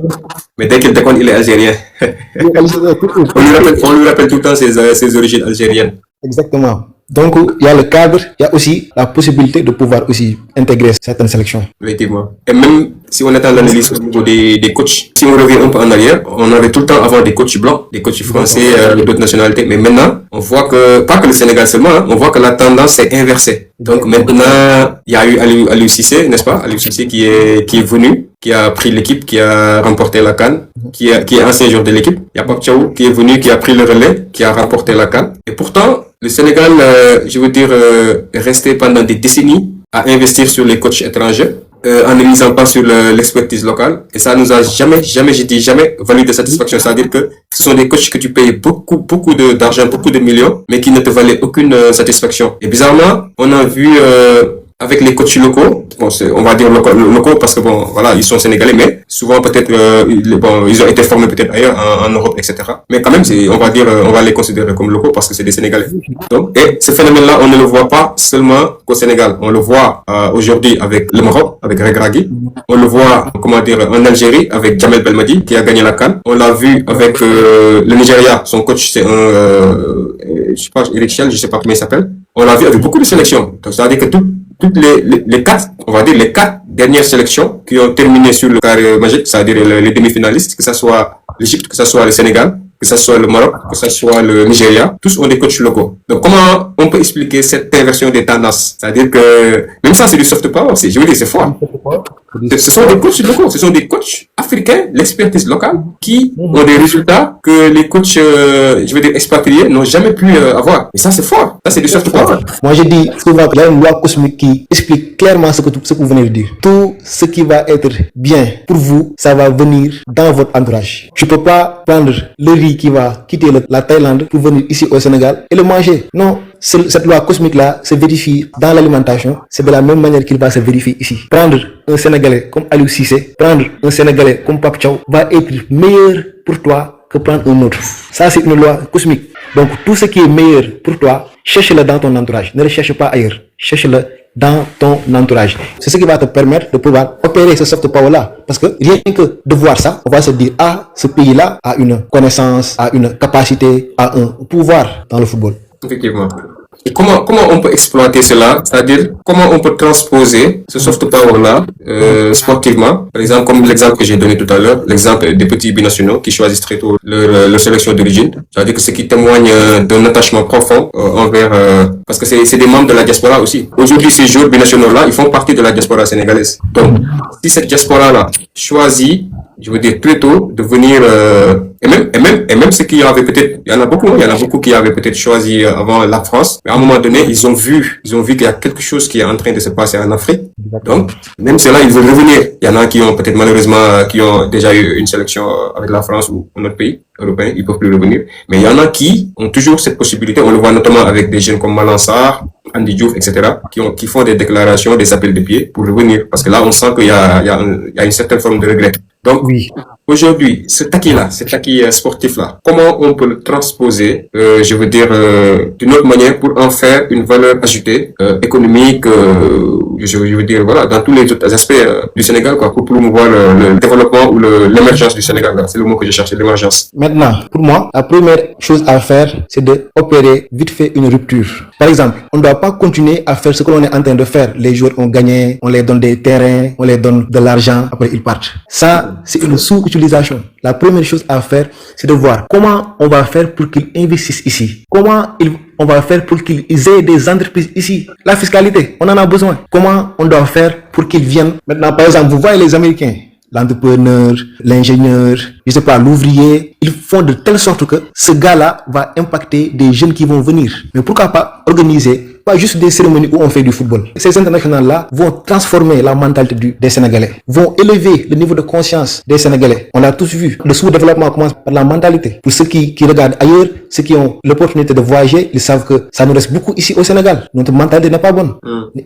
Mais dès qu'il déconne, il est algérien. on lui rappelle tout le temps ses origines algériennes. Exactement. Donc, il y a le cadre, il y a aussi la possibilité de pouvoir aussi intégrer certaines sélections. Effectivement. Et même si on est dans l'analyse au niveau des coachs, si on revient un peu en arrière, on avait tout le temps avant des coachs blancs, des coachs français, d'autres nationalités. Mais maintenant, on voit que, pas que le Sénégal seulement, hein, on voit que la tendance s'est inversée. Donc maintenant, il y a eu Aliou Cissé, n'est-ce pas? Aliou Cissé qui est venu, qui a pris l'équipe, qui a remporté la CAN, qui est ancien joueur de l'équipe. Il y a Pape Thiaw qui est venu, qui a pris le relais, qui a remporté la CAN. Et pourtant, le Sénégal, je veux dire, est resté pendant des décennies à investir sur les coachs étrangers, en ne misant pas sur l'expertise locale. Et ça nous a jamais valu de satisfaction. C'est-à-dire que ce sont des coachs que tu payes beaucoup d'argent, beaucoup de millions, mais qui ne te valaient aucune satisfaction. Et bizarrement, on a vu, avec les coachs locaux, bon, on va dire locaux parce que bon, voilà, ils sont sénégalais, mais souvent peut-être, ils ont été formés peut-être ailleurs, en Europe, etc. Mais quand même, on va les considérer comme locaux parce que c'est des Sénégalais. Donc, et ce phénomène-là, on ne le voit pas seulement qu'au Sénégal. On le voit aujourd'hui avec le Maroc, avec Regragui. On le voit, en Algérie avec Djamel Belmadi qui a gagné la CAN. On l'a vu avec le Nigeria. Son coach, c'est je sais pas, Eric Chel, je sais pas comment il s'appelle. On l'a vu avec beaucoup de sélections. Donc, c'est-à-dire que toutes les quatre dernières sélections qui ont terminé sur le carré magique, c'est-à-dire les demi-finalistes, que ce soit l'Égypte, que ce soit le Sénégal, que ce soit le Maroc, que ce soit le Nigeria, tous ont des coachs locaux. Donc comment on peut expliquer cette inversion des tendances? C'est-à-dire que même ça, c'est du soft power, je veux dire, c'est fort. Ce sont des coachs locaux, ce sont des coachs africains, l'expertise locale, qui ont des résultats que les coachs, je veux dire, expatriés n'ont jamais pu avoir. Et ça, c'est fort. Ça, c'est du soft power. Moi, je dis souvent qu'il y a une loi cosmique qui explique clairement ce que vous venez de dire. Tout ce qui va être bien pour vous, ça va venir dans votre entourage. Je peux pas prendre le riz qui va quitter la Thaïlande pour venir ici au Sénégal et le manger. Non. Cette loi cosmique-là se vérifie dans l'alimentation. C'est de la même manière qu'il va se vérifier ici. Prendre un Sénégalais comme Aliou Cissé, prendre un Sénégalais comme Pape Thiaw va être meilleur pour toi que prendre un autre. Ça, c'est une loi cosmique. Donc, tout ce qui est meilleur pour toi, cherche-le dans ton entourage. Ne le cherche pas ailleurs. Cherche-le dans ton entourage. C'est ce qui va te permettre de pouvoir opérer ce soft power-là. Parce que rien que de voir ça, on va se dire, ce pays-là a une connaissance, a une capacité, a un pouvoir dans le football. Effectivement. Et comment on peut exploiter cela? C'est-à-dire, comment on peut transposer ce soft power-là sportivement? Par exemple, comme l'exemple que j'ai donné tout à l'heure, l'exemple des petits binationaux qui choisissent très tôt leur sélection d'origine. C'est-à-dire que ce qui témoigne d'un attachement profond envers... parce que c'est des membres de la diaspora aussi. Aujourd'hui, ces joueurs binationaux-là, ils font partie de la diaspora sénégalaise. Donc, si cette diaspora-là choisit, je veux dire, très tôt, de venir... Et même ceux qui avaient peut-être... Il y en a beaucoup qui avaient peut-être choisi avant la France. Mais à un moment donné, ils ont vu qu'il y a quelque chose qui est en train de se passer en Afrique. Donc, même ceux-là, ils veulent revenir. Il y en a qui ont peut-être malheureusement, qui ont déjà eu une sélection avec la France ou un autre pays européen, ils peuvent plus revenir. Mais il y en a qui ont toujours cette possibilité. On le voit notamment avec des jeunes comme Malang Sarr, Andy Diouf, etc., qui font des déclarations, des appels de pied pour revenir. Parce que là, on sent qu'il y a une certaine forme de regret. Donc, oui. Aujourd'hui, cet acquis sportif-là, comment on peut le transposer, je veux dire, d'une autre manière pour en faire une valeur ajoutée, économique, je veux dire, voilà, dans tous les autres aspects du Sénégal, quoi, pour promouvoir le développement ou l'émergence du Sénégal, là. C'est le mot que je cherchais, l'émergence. Maintenant, pour moi, la première chose à faire, c'est de opérer vite fait une rupture. Par exemple, on ne doit pas continuer à faire ce que l'on est en train de faire. Les joueurs ont gagné, on les donne des terrains, on les donne de l'argent, après ils partent. Ça, Sénégal, c'est une sous-utilisation. La première chose à faire, c'est de voir comment on va faire pour qu'ils investissent ici. On va faire pour qu'ils aient des entreprises ici. La fiscalité, on en a besoin. Comment on doit faire pour qu'ils viennent? Maintenant, par exemple, vous voyez les Américains, l'entrepreneur, l'ingénieur, je sais pas, l'ouvrier, ils font de telle sorte que ce gars-là va impacter des jeunes qui vont venir. Mais pourquoi pas organiser pas juste des cérémonies où on fait du football. Ces internationales-là vont transformer la mentalité des Sénégalais, vont élever le niveau de conscience des Sénégalais. On l'a tous vu. Le sous-développement commence par la mentalité. Pour ceux qui regardent ailleurs, ceux qui ont l'opportunité de voyager, ils savent que ça nous reste beaucoup ici au Sénégal. Notre mentalité n'est pas bonne.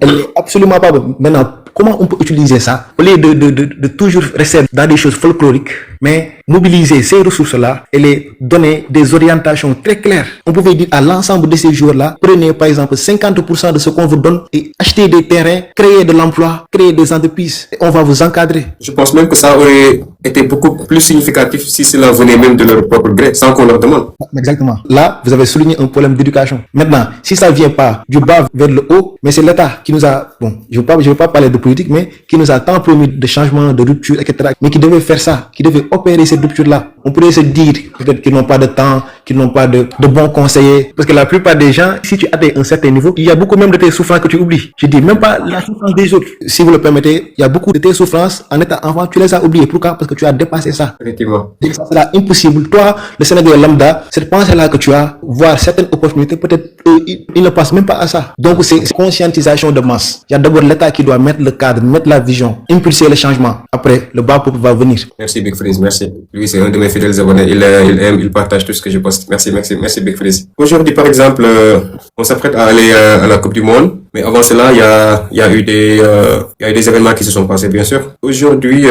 Elle n'est absolument pas bonne. Maintenant, comment on peut utiliser ça au lieu de toujours rester dans des choses folkloriques, mais mobiliser ces ressources-là et les donner des orientations très claires. On pouvait dire à l'ensemble de ces joueurs-là, prenez par exemple 50% de ce qu'on vous donne et achetez des terrains, créez de l'emploi, créez des entreprises et on va vous encadrer. Je pense même que ça aurait été beaucoup plus significatif si cela venait même de leur propre gré, sans qu'on leur demande. Exactement. Là, vous avez souligné un problème d'éducation. Maintenant, si ça vient pas du bas vers le haut, mais c'est l'État qui nous a, bon, je veux pas parler de politique, mais qui nous a tant promis de changements, de ruptures, etc., mais qui devait faire ça, qui devait opérer cette rupture-là. On pourrait se dire peut-être qu'ils n'ont pas de temps, qu'ils n'ont pas de bons conseillers, parce que la plupart des gens, si tu atteins un certain niveau, il y a beaucoup même de tes souffrances que tu oublies. Je dis même pas la souffrance des autres. Si vous le permettez, il y a beaucoup de tes souffrances en état enfant, tu les as oubliées. Pourquoi? Parce que tu as dépassé ça. Effectivement. Et ça sera impossible. Toi, le Sénégalais lambda, cette pensée-là que tu as, voir certaines opportunités, peut-être ils ne pensent même pas à ça. Donc c'est conscientisation de masse. Il y a d'abord l'État qui doit mettre le cadre, mettre la vision, impulser le changement. Après, le bas peuple va venir. Merci Big Freeze, merci. Lui, c'est un de mes fidèles abonnés. Il aime, il partage tout ce que je poste. Merci Big Freeze. Aujourd'hui, par exemple, on s'apprête à aller à la Coupe du Monde. Mais avant cela, il y a eu des événements qui se sont passés, bien sûr. Aujourd'hui,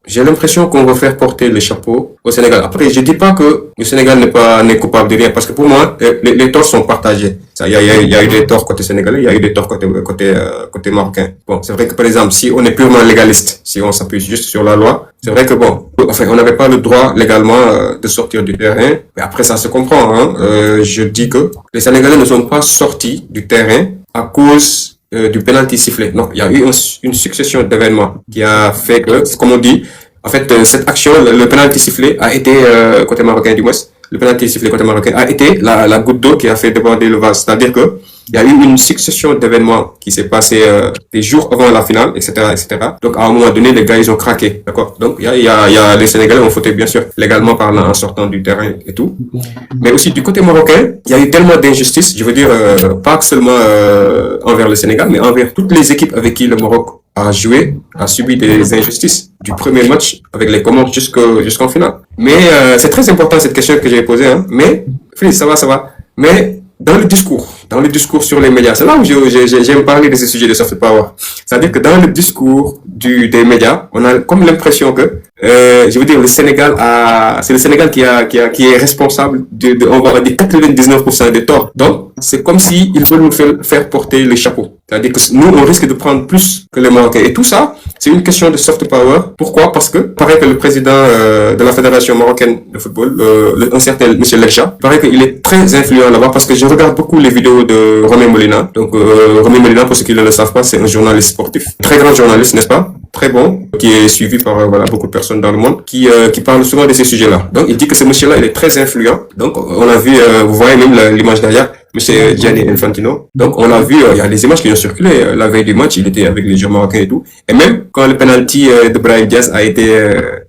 j'ai l'impression qu'on va faire porter le chapeau au Sénégal. Après, je dis pas que le Sénégal n'est coupable de rien, parce que pour moi, les torts sont partagés. Il y a eu des torts côté sénégalais, il y a eu des torts côté marocain. Bon, c'est vrai que par exemple, si on est purement légaliste, si on s'appuie juste sur la loi, c'est vrai que bon, enfin, on n'avait pas le droit légalement de sortir du terrain. Mais après, ça se comprend, hein. Je dis que les Sénégalais ne sont pas sortis du terrain à cause du penalty sifflé. Non, il y a eu une succession d'événements qui a fait que, comme on dit, en fait, cette action, le penalty sifflé a été, côté marocain du moins, le penalty sifflé côté marocain a été la goutte d'eau qui a fait déborder le vase. C'est-à-dire que il y a eu une succession d'événements qui s'est passé des jours avant la finale, etc., etc. Donc, à un moment donné, les gars, ils ont craqué, d'accord? Donc, il y a les Sénégalais ont fauté, bien sûr, légalement parlant, en sortant du terrain et tout. Mais aussi, du côté marocain, il y a eu tellement d'injustices, je veux dire, pas seulement envers le Sénégal, mais envers toutes les équipes avec qui le Maroc a joué, a subi des injustices du premier match avec les Comores jusqu'en finale. Mais c'est très important cette question que j'ai posée, hein. Mais, Félix, ça va. Mais dans le discours sur les médias, c'est là où j'aime parler de ce sujet de soft power. C'est-à-dire que dans le discours des médias, on a comme l'impression que, je veux dire, c'est le Sénégal qui est responsable on va dire 99% des torts. Donc, c'est comme si ils veulent nous faire porter le chapeau. C'est-à-dire que nous, on risque de prendre plus que les Marocains. Et tout ça, c'est une question de soft power. Pourquoi? Parce que, paraît que le président de la Fédération marocaine de football, un certain Monsieur Lerja, paraît qu'il est très influent là-bas, parce que je regarde beaucoup les vidéos de Romain Molina. Donc, Romain Molina, pour ceux qui ne le savent pas, c'est un journaliste sportif. Très grand journaliste, n'est-ce pas? Très bon, qui est suivi par beaucoup de personnes dans le monde, qui parle souvent de ces sujets-là. Donc, il dit que ce monsieur-là, il est très influent. Donc, on a vu, vous voyez même l'image derrière, Monsieur Gianni Infantino. Donc, on a vu, il y a des images qui ont circulé la veille du match, il était avec les joueurs marocains et tout. Et même quand le penalty de Brahim Diaz a été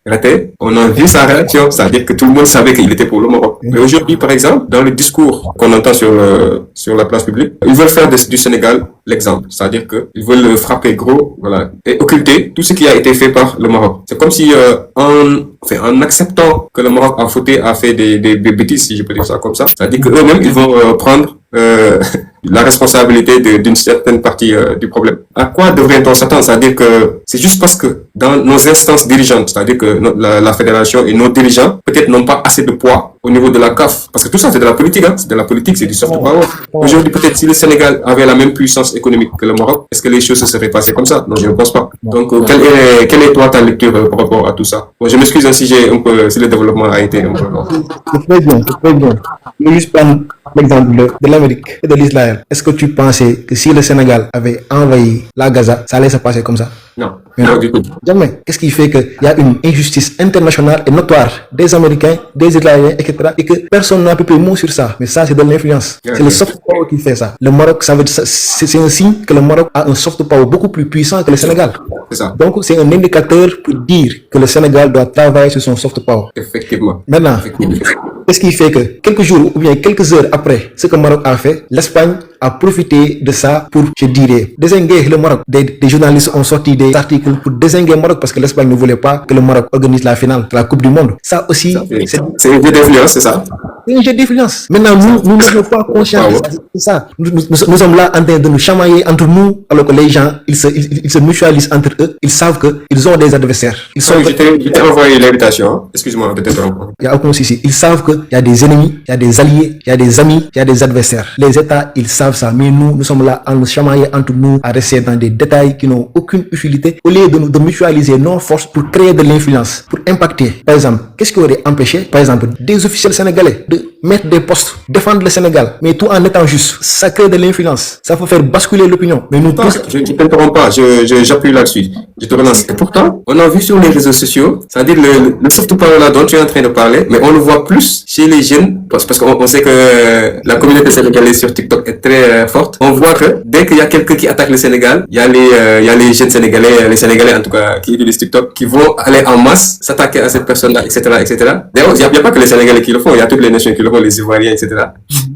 raté, on a vu sa réaction. C'est-à-dire que tout le monde savait qu'il était pour le Maroc. Mais aujourd'hui, par exemple, dans le discours qu'on entend sur la place publique, ils veulent faire du Sénégal l'exemple. C'est-à-dire qu'ils veulent frapper gros, voilà, et occulter tout ce qui a été fait par le Maroc. C'est comme si, en acceptant que le Maroc a fait des bêtises, si je peux dire ça comme ça, c'est-à-dire qu'eux-mêmes, ils vont prendre la responsabilité d'une certaine partie du problème. À quoi devrait-on s'attendre? C'est-à-dire que c'est juste parce que dans nos instances dirigeantes, c'est-à-dire que la fédération et nos dirigeants peut-être n'ont pas assez de poids au niveau de la CAF, parce que tout ça c'est de la politique, hein, c'est de la politique, c'est du soft power. Aujourd'hui, peut-être si le Sénégal avait la même puissance économique que le Maroc, est-ce que les choses se seraient passées comme ça? Non, je ne pense pas. Donc, quelle est toi ta lecture par rapport à tout ça? Bon, je m'excuse si si le développement a été un peu long. C'est très bien. Je veux juste prendre l'exemple de l'Amérique et de l'Israël. Est-ce que tu pensais que si le Sénégal avait envahi la Gaza, ça allait se passer comme ça? Non, Mais non non, du tout. jamais. Qu'est-ce qui fait qu'il y a une injustice internationale et notoire des Américains, des Israéliens, etc. et que personne n'a pu payer mot sur ça? Mais ça, c'est de l'influence. Ouais, C'est le ouais. soft power qui fait ça. Le Maroc, c'est un signe que le Maroc a un soft power beaucoup plus puissant que le Sénégal. C'est ça. Donc, c'est un indicateur pour dire que le Sénégal doit travailler sur son soft power. Effectivement. Maintenant, Effectivement. qu'est-ce qui fait que quelques jours ou bien quelques heures après ce que le Maroc a fait, l'Espagne a profité de ça pour, je dirais, dézinguer le Maroc. Des journalistes ont sorti des articles pour dézinguer le Maroc parce que l'Espagne ne voulait pas que le Maroc organise la finale de la Coupe du Monde. Ça aussi, C'est une jeu d'influence, c'est ça? c'est un jeu d'influence. Maintenant, nous ne sommes pas conscients de ça. C'est ça. Nous sommes là en train de nous chamailler entre nous, alors que les gens, ils se mutualisent entre eux. Ils savent qu'ils ont des adversaires. Ils sont, Je t'ai envoyé l'invitation. Hein. Excuse-moi de t'interrompre. il n'y a aucun souci. Ils savent qu'il y a des ennemis, il y a des alliés, il y a des amis, il y a des adversaires. Les États, ils savent ça. Mais nous sommes là à nous chamailler entre nous, à rester dans des détails qui n'ont aucune utilité, au lieu de mutualiser nos forces pour créer de l'influence, pour impacter. Par exemple, qu'est-ce qui aurait empêché, par exemple, des officiels sénégalais de mettre des postes, défendre le Sénégal, mais tout en étant juste? Ça crée de l'influence. Ça peut faire basculer l'opinion. Mais nous tous, Je ne t'interromps pas, j'appuie là-dessus. Je te relance. Et pourtant, on a vu sur les réseaux sociaux, c'est-à-dire le soft power là dont tu es en train de parler, mais on le voit plus chez les jeunes, parce qu'on sait que la communauté sénégalaise sur TikTok est très forte. On voit que dès qu'il y a quelqu'un qui attaque le Sénégal, il y a les jeunes Sénégalais, les Sénégalais en tout cas, qui utilisent TikTok, qui vont aller en masse s'attaquer à cette personne-là, etc., etc. D'ailleurs, il n'y a pas que les Sénégalais qui le font, il y a toutes les nations qui le font, les Ivoiriens, etc.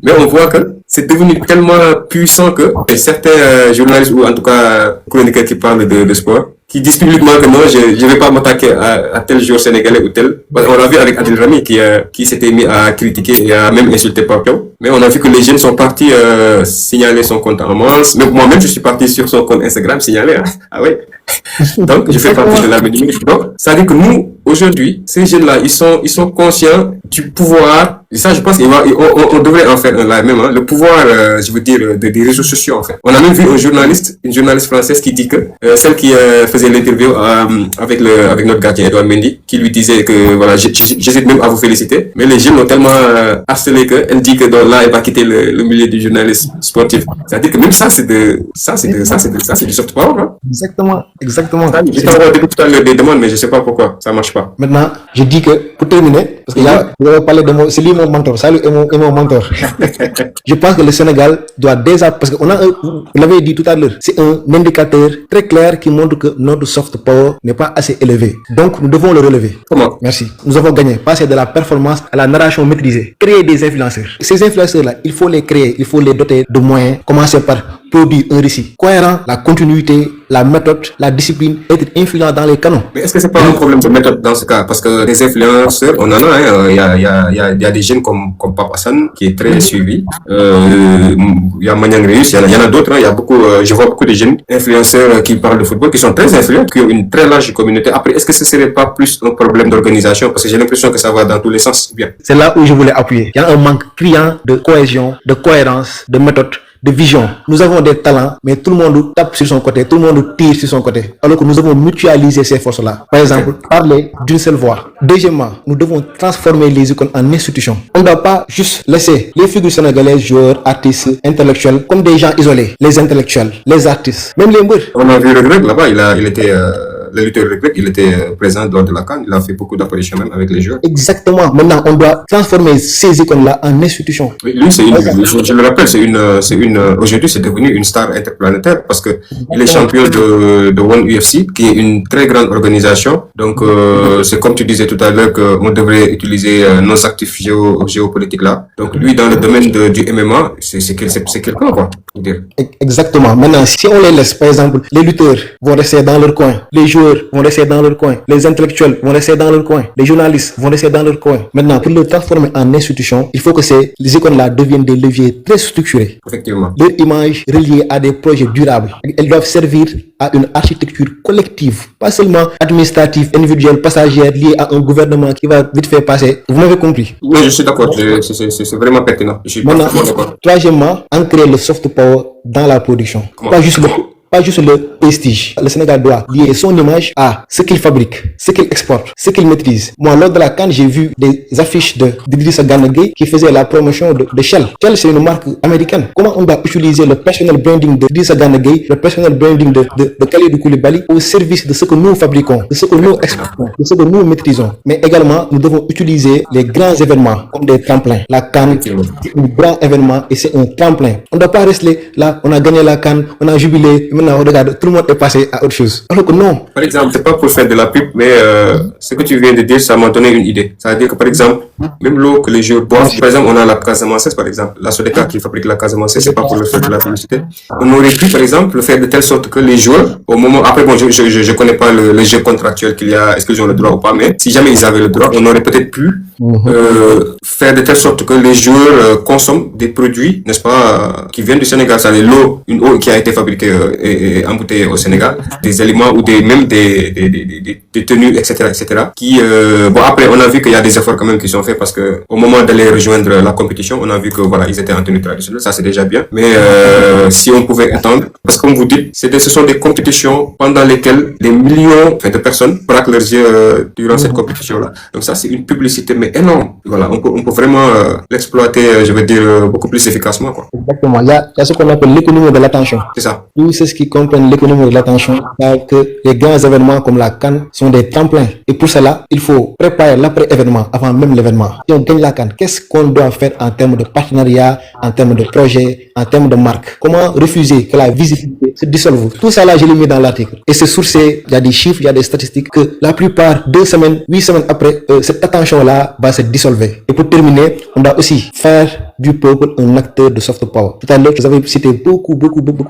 Mais on voit que c'est devenu tellement puissant que certains journalistes ou en tout cas chroniqueurs qui parlent de sport, qui disent publiquement que non, je vais pas m'attaquer à tel joueur sénégalais ou tel. On l'a vu avec Adil Rami qui s'était mis à critiquer et à même insulter Papio. Mais on a vu que les jeunes sont partis signaler son compte en masse. Mais moi-même, je suis parti sur son compte Instagram signaler. Hein. Ah oui. Donc, je fais partie de la minorité. Donc, ça veut dire que nous, aujourd'hui, ces jeunes-là, ils sont conscients du pouvoir. Et ça, je pense qu'on devrait en faire un live même. Hein, le pouvoir, je veux dire, des réseaux sociaux, en fait. On a même vu une journaliste française qui dit que celle qui faisait l'interview avec notre gardien Edouard Mendy, qui lui disait que voilà, j'hésite même à vous féliciter. Mais les jeunes l'ont tellement harcelé qu'elle dit que là, elle va quitter le milieu du journalisme sportif. C'est-à-dire que même ça, c'est du soft power. Hein. Exactement. Je t'envoie depuis tout à l'heure des demandes, mais je sais pas pourquoi ça marche pas. Maintenant, je dis que, pour terminer, parce que là, vous avez parlé de c'est lui mon mentor, salut et mon mentor. Je pense que le Sénégal doit déjà, parce que vous l'avez dit tout à l'heure, c'est un indicateur très clair qui montre que notre soft power n'est pas assez élevé. Donc, nous devons le relever. Comment? Merci. Nous avons gagné. Passer de la performance à la narration maîtrisée. Créer des influenceurs. Ces influenceurs-là, il faut les créer, il faut les doter de moyens. Commencer par produire un récit cohérent, la continuité, la méthode, la discipline, être influent dans les canons. Mais est-ce que c'est pas un problème de méthode dans ce cas? Parce que les influenceurs, on en a, hein. Il y a des jeunes comme Papa Hassan qui est très suivi. Il y a Maniang Reus, il y en a d'autres, hein. Il y a beaucoup, je vois beaucoup de jeunes influenceurs qui parlent de football, qui sont très influents, qui ont une très large communauté. Après, est-ce que ce serait pas plus un problème d'organisation? Parce que j'ai l'impression que ça va dans tous les sens. Bien. C'est là où je voulais appuyer. Il y a un manque criant de cohésion, de cohérence, de méthode, de vision. Nous avons des talents, mais tout le monde tape sur son côté, tout le monde tire sur son côté. Alors que nous devons mutualiser ces forces-là. Par exemple, parler d'une seule voix. Deuxièmement, nous devons transformer les icônes en institutions. On ne doit pas juste laisser les figures sénégalaises, joueurs, artistes, intellectuels, comme des gens isolés. Les intellectuels, les artistes, même les mbeurs. On a vu le grec là-bas, il était... Le lutteur grec, il était présent lors de la CAN, il a fait beaucoup d'apparitions même avec les joueurs. Exactement. Maintenant, on doit transformer ces icônes-là en institutions. Oui, lui, je le rappelle, aujourd'hui, c'est devenu une star interplanétaire parce que il est champion de One UFC, qui est une très grande organisation. Donc, c'est comme tu disais tout à l'heure qu'on devrait utiliser nos actifs géopolitiques là. Donc, lui, dans le domaine du MMA, c'est quelqu'un, quoi. Exactement. Maintenant, si on les laisse, par exemple, les lutteurs vont rester dans leur coin, les joueurs vont rester dans leur coin, les intellectuels vont rester dans leur coin, les journalistes vont rester dans leur coin. Maintenant, pour le transformer en institution, il faut que les icônes-là deviennent des leviers très structurés. Effectivement. Leur image reliée à des projets durables. Elles doivent servir à une architecture collective, pas seulement administrative, individuelle, passagère, liée à un gouvernement qui va vite faire passer. Vous m'avez compris? Oui, je suis d'accord. C'est vraiment pertinent. Je suis Maintenant, parfaitement d'accord. troisièmement, ancrer le soft power dans la production. Comment? Pas juste pas juste le prestige. Le Sénégal doit lier son image à ce qu'il fabrique, ce qu'il exporte, ce qu'il maîtrise. Moi, lors de la CAN, j'ai vu des affiches d'Idrissa Gana Gueye qui faisait la promotion de Shell. Shell, c'est une marque américaine. Comment on doit utiliser le personal branding d'Idrissa Gana Gueye, le personal branding de Kalidou Koulibaly au service de ce que nous fabriquons, de ce que nous exportons, de ce que nous maîtrisons. Mais également, nous devons utiliser les grands événements comme des tremplins. La CAN, c'est un grand événement et c'est un tremplin. On ne doit pas rester là, on a gagné la CAN, on a jubilé, et maintenant, regarde, tout le monde est passé à autre chose. Alors que non. Par exemple, c'est pas pour faire de la pub, mais ce que tu viens de dire, ça m'a donné une idée. C'est-à-dire que, par exemple, même l'eau que les joueurs boivent, par exemple, on a la Casamance, par exemple, la Sodeca qui fabrique la Casamance, c'est pas pour le faire de la publicité. On aurait pu, par exemple, le faire de telle sorte que les joueurs, au moment, après, bon, je connais pas le jeu contractuel qu'il y a, est-ce qu'ils ont le droit ou pas, mais si jamais ils avaient le droit, on aurait peut-être pu faire de telle sorte que les joueurs consomment des produits, n'est-ce pas, qui viennent du Sénégal, c'est-à-dire une eau qui a été fabriquée et embouteillée au Sénégal, des aliments ou même des tenues, etc., qui, bon, après, on a vu qu'il y a des efforts quand même qui sont faits parce que au moment d'aller rejoindre la compétition, on a vu que voilà, ils étaient en tenue traditionnelle, ça c'est déjà bien. Mais si on pouvait étendre, parce que comme vous dites, ce sont des compétitions pendant lesquelles des millions de personnes braquent leurs yeux durant cette compétition-là. Donc ça, c'est une publicité mais énorme. Voilà, on peut vraiment l'exploiter, je veux dire, beaucoup plus efficacement, quoi. Exactement. Il y a ce qu'on appelle l'économie de l'attention. C'est ça. Tous ceux qui comprennent l'économie de l'attention savent que les grands événements comme la CAN sont des tremplins. Et pour cela, il faut préparer l'après-événement avant même l'événement. Si on gagne la CAN, qu'est-ce qu'on doit faire en termes de partenariat, en termes de projet, en termes de marque? Comment refuser que la visibilité se dissolve? Tout ça là, je l'ai mis dans l'article. Et c'est sourcé, il y a des chiffres, il y a des statistiques que la plupart, 2 semaines, 8 semaines après, cette attention-là va se dissolver. Et pour terminer, on doit aussi faire du peuple un acteur de soft power. Tout à l'heure, vous avez cité beaucoup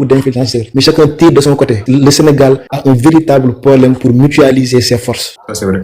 d'influenceurs. Mais chacun tire de son côté. Le Sénégal a un véritable problème pour mutualiser ses forces. Ça, c'est vrai.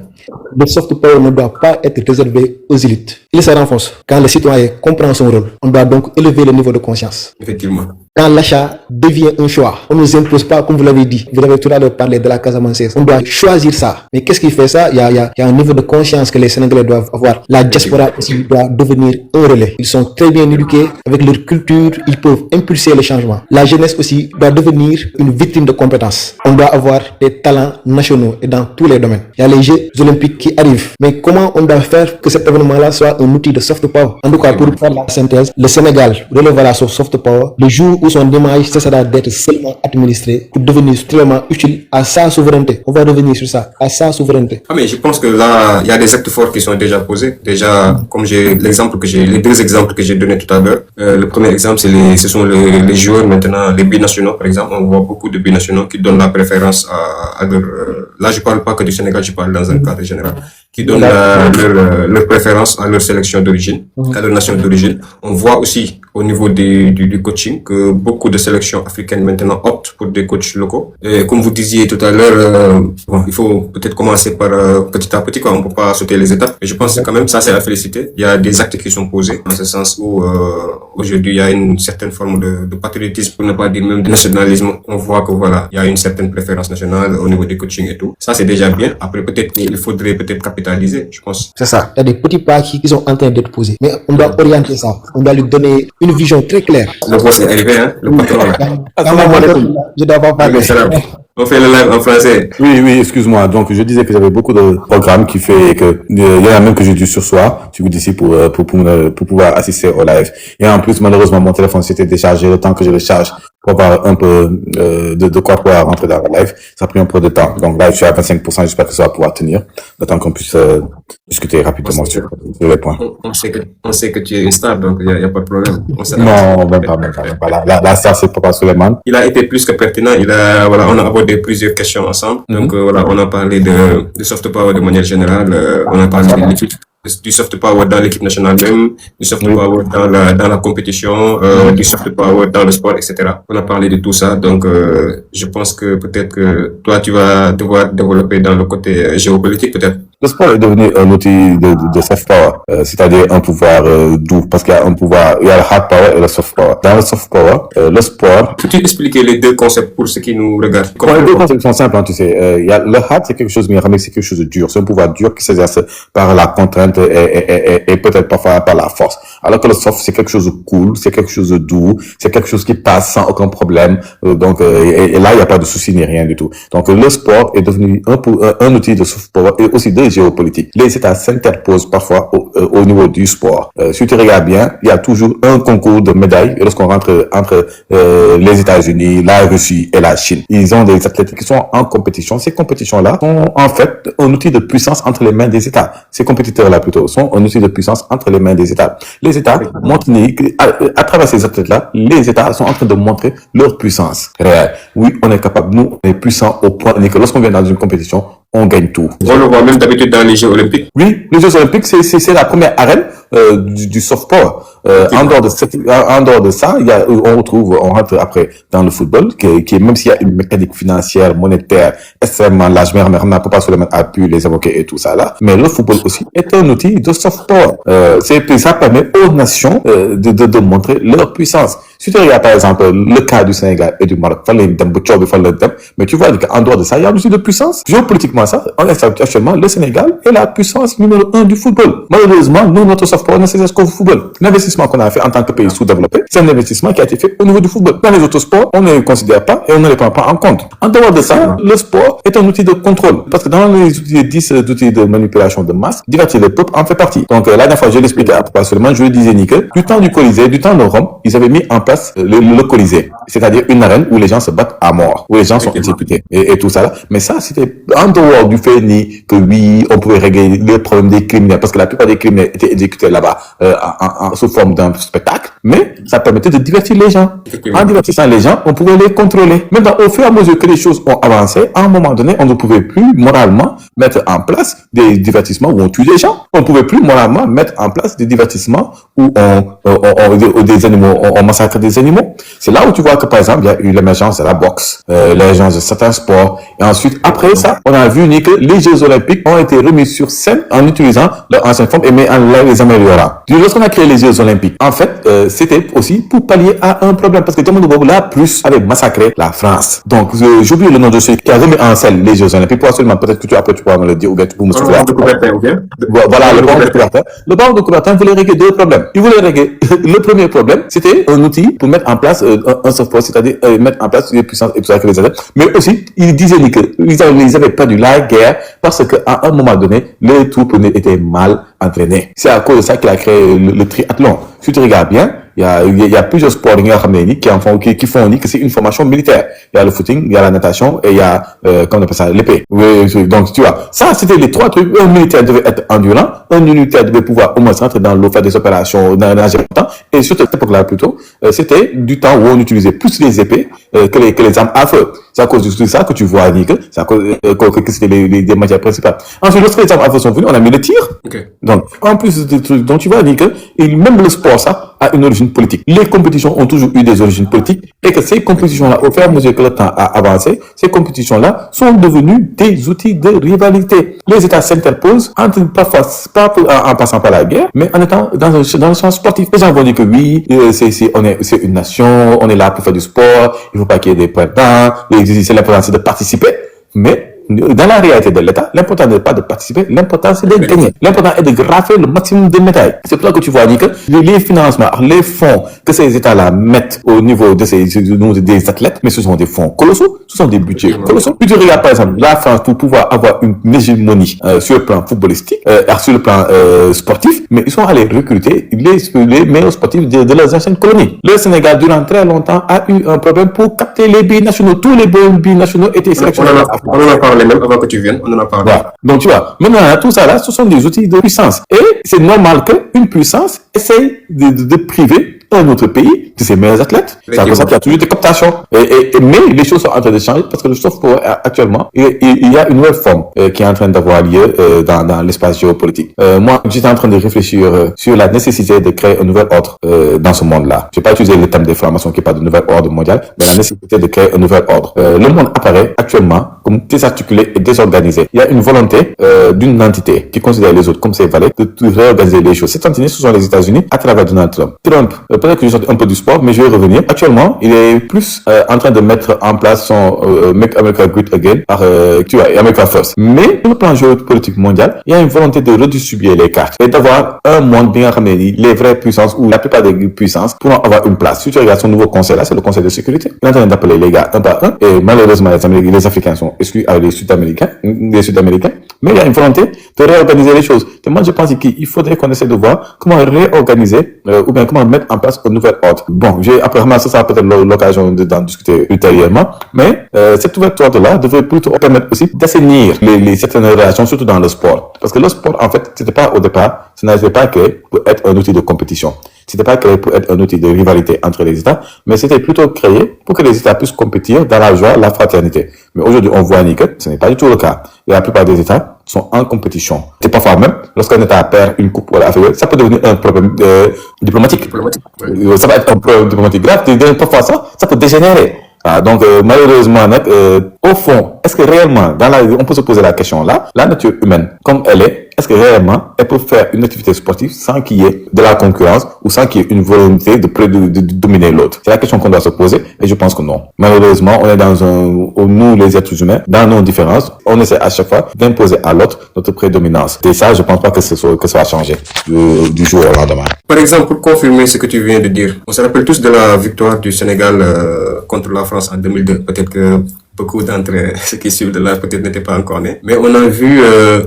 Le soft power ne doit pas être réservé aux élites. Il se renforce quand le citoyen comprend son rôle. On doit donc élever le niveau de conscience. Effectivement. Quand l'achat devient un choix, on ne nous impose pas, comme vous l'avez dit, vous avez tout à l'heure parlé de la Casamance. On doit choisir ça. Mais qu'est-ce qui fait ça? Il y a un niveau de conscience que les Sénégalais doivent avoir. La diaspora aussi doit devenir un relais. Ils sont très bien éduqués, avec leur culture, ils peuvent impulser le changement. La jeunesse aussi doit devenir une vitrine de compétences. On doit avoir des talents nationaux et dans tous les domaines. Il y a les Jeux olympiques qui arrivent. Mais comment on doit faire que cet événement-là soit un outil de soft power? En tout cas, pour faire la synthèse, le Sénégal relèvera son soft power le jour où son image cessera d'être seulement administrée pour devenir strictement utile à sa souveraineté. On va revenir sur ça, à sa souveraineté. Ah, mais je pense que là, il y a des actes forts qui sont déjà posés. Déjà, comme les 2 exemples que j'ai donnés tout à l'heure. Le premier exemple, ce sont les joueurs maintenant, les binationaux, par exemple. On voit beaucoup de binationaux qui donnent la préférence à leur, là, je parle pas que du Sénégal, je parle dans un cadre général, qui donnent leur préférence à leur sélection d'origine, à leur nation d'origine. On voit aussi au niveau du coaching que beaucoup de sélections africaines maintenant optent pour des coachs locaux. Et comme vous disiez tout à l'heure, bon, il faut peut-être commencer par petit à petit, quoi. On peut pas sauter les étapes. Mais je pense que quand même, ça c'est à féliciter. Il y a des actes qui sont posés dans ce sens où aujourd'hui il y a une certaine forme de patriotisme, pour ne pas dire même de nationalisme. On voit que voilà, il y a une certaine préférence nationale au niveau des coachings et tout. Ça c'est déjà bien. Après peut-être il faudrait peut-être capitaliser, je pense. C'est ça. Il y a des petits pas qui sont en train d'être posés. Mais on doit orienter ça. On doit lui donner une vision très claire. Le boss est arrivé, hein, le patron là. Je dois pas parler. On fait le live en français. Oui, excuse-moi. Donc, je disais que j'avais beaucoup de programmes qui fait que, il y en a même que j'ai dû sursoir, je vous dis ici pour pouvoir assister au live. Et en plus, malheureusement, mon téléphone s'était déchargé le temps que je le charge pour avoir un peu, de quoi pouvoir rentrer dans le live. Ça a pris un peu de temps. Donc là, je suis à 25%, j'espère que ça va pouvoir tenir. Le temps qu'on puisse, discuter rapidement sur les points. On sait que tu es une star, donc il y a pas de problème. Non, même pas. La star, c'est Papa Suleiman. Il a été plus que pertinent. On a abordé plusieurs questions ensemble. Donc, voilà, on a parlé de soft power de manière générale. On a parlé de l'équipe, du soft power dans l'équipe nationale même, du soft power dans la compétition, du soft power dans le sport, etc. On a parlé de tout ça. Donc, je pense que peut-être que toi, tu vas devoir développer dans le côté géopolitique, peut-être. Le sport est devenu un outil de soft power, c'est-à-dire un pouvoir doux, parce qu'il y a un pouvoir, il y a le hard power et le soft power. Dans le soft power, le sport... Peux-tu expliquer les deux concepts pour ceux qui nous regardent? Les deux concepts sont simples, hein, tu sais. Il y a le hard, c'est quelque chose, mais c'est quelque chose de dur. C'est un pouvoir dur qui s'exerce par la contrainte et peut-être parfois par la force. Alors que le soft, c'est quelque chose de cool, c'est quelque chose de doux, c'est quelque chose qui passe sans aucun problème. Donc, et là, il n'y a pas de souci ni rien du tout. Donc, le sport est devenu un outil de soft power et aussi de géopolitique. Les États s'interposent parfois au niveau du sport. Si tu regardes bien, il y a toujours un concours de médailles lorsqu'on rentre entre les États-Unis, la Russie et la Chine. Ils ont des athlètes qui sont en compétition. Ces compétitions-là sont en fait un outil de puissance entre les mains des États. Ces compétiteurs-là plutôt sont un outil de puissance entre les mains des États. Les États montrent à travers ces athlètes-là, les États sont en train de montrer leur puissance réelle. Oui, on est capable. Nous, on est puissants au point que lorsqu'on vient dans une compétition, on gagne tout. On le voit même d'habitude dans les Jeux Olympiques. Oui, les Jeux Olympiques, c'est la première arène du soft power. En dehors de ça, on rentre après dans le football, qui est, même s'il y a une mécanique financière, monétaire, extrêmement large, mais on ne peut pas se le mettre à pu les évoquer et tout ça là. Mais le football aussi est un outil de soft power. Ça permet aux nations de montrer leur puissance. Si tu regardes par exemple le cas du Sénégal et du Maroc, mais tu vois qu'en dehors de ça, il y a un outil de puissance. Géopolitiquement, ça, on est actuellement, le Sénégal est la puissance numéro 1 du football. Malheureusement, nous, notre soft power ne s'exerce qu'au football. L'investissement qu'on a fait en tant que pays sous-développé, c'est un investissement qui a été fait au niveau du football. Dans les autres sports, on ne les considère pas et on ne les prend pas en compte. En dehors de ça, le sport est un outil de contrôle. Parce que dans les outils 10 outils de manipulation de masse, divertir le peuple en fait partie. Donc, la dernière fois, je l'expliquais à propos seulement, je disais que du temps du Colisée, du temps de Rome, ils avaient mis en place le Colisée. C'est-à-dire une arène où les gens se battent à mort, où les gens sont exécutés et tout ça là. Mais ça, c'était en dehors du fait que oui, on pouvait régler les problèmes des criminels, parce que la plupart des criminels étaient exécutés là-bas sous forme d'un spectacle, mais ça permettait de divertir les gens. En divertissant les gens, on pouvait les contrôler. Maintenant, au fur et à mesure que les choses ont avancé, à un moment donné, on ne pouvait plus moralement mettre en place des divertissements où on tue des gens. On ne pouvait plus moralement mettre en place des divertissements où on massacre des animaux. C'est là où tu vois que, par exemple, il y a eu l'émergence de la boxe, l'émergence de certains sports. Et ensuite, après ça, on a vu que les Jeux Olympiques ont été remis sur scène en utilisant leur ancienne forme et en les améliorant. Lorsqu'on a créé les Jeux Olympiques, en fait, c'était aussi pour pallier à un problème, parce que Diamond Bobo, là, plus avait massacré la France. Donc, j'oublie le nom de celui qui a remis en scène les Jeux Olympiques. Pour seulement, peut-être que tu pourras me le dire, ou bien tu peux me souvenir. Voilà, le baron de Coubertin. Le baron de Coubertin voulait régler deux problèmes. Il voulait régler le premier problème, c'était un outil pour mettre en place un soft power, c'est-à-dire mettre en place des puissances et tout ça que les athlètes. Mais aussi, il disait qu'ils avaient perdu la guerre parce qu'à un moment donné, les troupes étaient mal entraînées. C'est à cause de ça qu'il a créé le triathlon. Si tu regardes bien, il y a plusieurs sports qui font que c'est une formation militaire. Il y a le footing, il y a la natation et il y a, comment on appelle ça, l'épée. Oui, donc, tu vois, ça, c'était les trois trucs. Un militaire devait être endurant, un militaire devait pouvoir au moins rentrer dans l'eau, faire des opérations, nager longtemps. Et sur cette époque-là, plutôt, c'était du temps où on utilisait plus les épées que les armes à feu. C'est à cause de ça que tu vois, c'est à cause que c'était les matières principales. Ensuite, lorsque les armes à feu sont venues, on a mis le tir. Okay. Donc, en plus de trucs, donc tu vois, et même le sport, ça, a une origine politique. Les compétitions ont toujours eu des origines politiques et que ces compétitions-là, au fur et à mesure que le temps a avancé, ces compétitions-là sont devenues des outils de rivalité. Les États s'interposent parfois pas en passant par la guerre, mais en étant dans le sens sportif. Les gens vont dire que oui, c'est une nation, on est là pour faire du sport, il ne faut pas qu'il y ait des perdants, c'est l'important de participer, mais dans la réalité de l'État, l'important n'est pas de participer, l'important c'est de gagner. L'important est de graffer le maximum de médailles. C'est pour ça que tu vois que les financements, les fonds que ces États-là mettent au niveau des athlètes, mais ce sont des fonds colossaux, ce sont des budgets colossaux. Puis tu regardes par exemple la France pour pouvoir avoir une hégémonie sur le plan footballistique, sur le plan sportif, mais ils sont allés recruter les meilleurs sportifs de leurs anciennes colonies. Le Sénégal, durant très longtemps, a eu un problème pour capter les billes nationaux. Tous les billes nationaux étaient sélectionnés. On en a parlé même avant que tu viennes, on en a parlé. Voilà. Donc tu vois, maintenant tout ça là, ce sont des outils de puissance. Et c'est normal qu'une puissance essaye de priver un autre pays de ses meilleurs athlètes. C'est pour ça qu'il y a toujours des cooptations. Mais les choses sont en train de changer parce que le soft power, actuellement, il y a une nouvelle forme qui est en train d'avoir lieu dans l'espace géopolitique. Moi, j'étais en train de réfléchir sur la nécessité de créer un nouvel ordre dans ce monde-là. Je vais pas utiliser le terme d'information qui est pas de nouvel ordre mondial, mais la nécessité de créer un nouvel ordre. Le monde apparaît actuellement comme désarticulé et désorganisé. Il y a une volonté d'une entité qui considère les autres comme ses valets de réorganiser les choses. Cette entité, ce sont les États-Unis à travers Donald Trump. Trump, peut-être que je sors un peu du sport, mais je vais revenir. Actuellement, il est plus en train de mettre en place son Make America Great Again par America First. Mais sur le plan géopolitique mondial, il y a une volonté de redistribuer les cartes et d'avoir un monde bien ramené, les vraies puissances ou la plupart des puissances pourront avoir une place. Si tu regardes son nouveau conseil là, c'est le conseil de sécurité. Il est en train d'appeler les gars un par un et malheureusement les Africains sont exclus avec les Sud-Américains. Mais il y a une volonté de réorganiser les choses. Et moi, je pense qu'il faudrait qu'on essaie de voir comment réorganiser ou bien comment mettre en place un nouvel ordre. Bon, après ça sera peut-être l'occasion d'en discuter ultérieurement. Mais cette nouvelle ordre-là devrait plutôt permettre aussi d'assainir certaines relations, surtout dans le sport. Parce que le sport, en fait, c'était pas au départ, ce n'était pas créé pour être un outil de compétition. C'était pas créé pour être un outil de rivalité entre les États, mais c'était plutôt créé pour que les États puissent compétir dans la joie, la fraternité. Mais aujourd'hui, on voit que ce n'est pas du tout le cas. La plupart des États sont en compétition. C'est parfois même, lorsqu'un État perd une coupe, ça peut devenir un problème diplomatique. Ça va être un problème diplomatique grave. Parfois ça peut dégénérer. Donc malheureusement, au fond, est-ce que réellement, on peut se poser la question là, la nature humaine, comme elle est ce que réellement, elle peut faire une activité sportive sans qu'il y ait de la concurrence ou sans qu'il y ait une volonté de dominer l'autre? C'est la question qu'on doit se poser et je pense que non. Malheureusement, on est nous les êtres humains, dans nos différences, on essaie à chaque fois d'imposer à l'autre notre prédominance. Et ça, je pense pas que ça va changer du jour au lendemain. Par exemple, pour confirmer ce que tu viens de dire, on se rappelle tous de la victoire du Sénégal contre la France en 2002. Peut-être que beaucoup d'entre ceux qui suivent de là peut-être n'étaient pas encore nés. Mais on a vu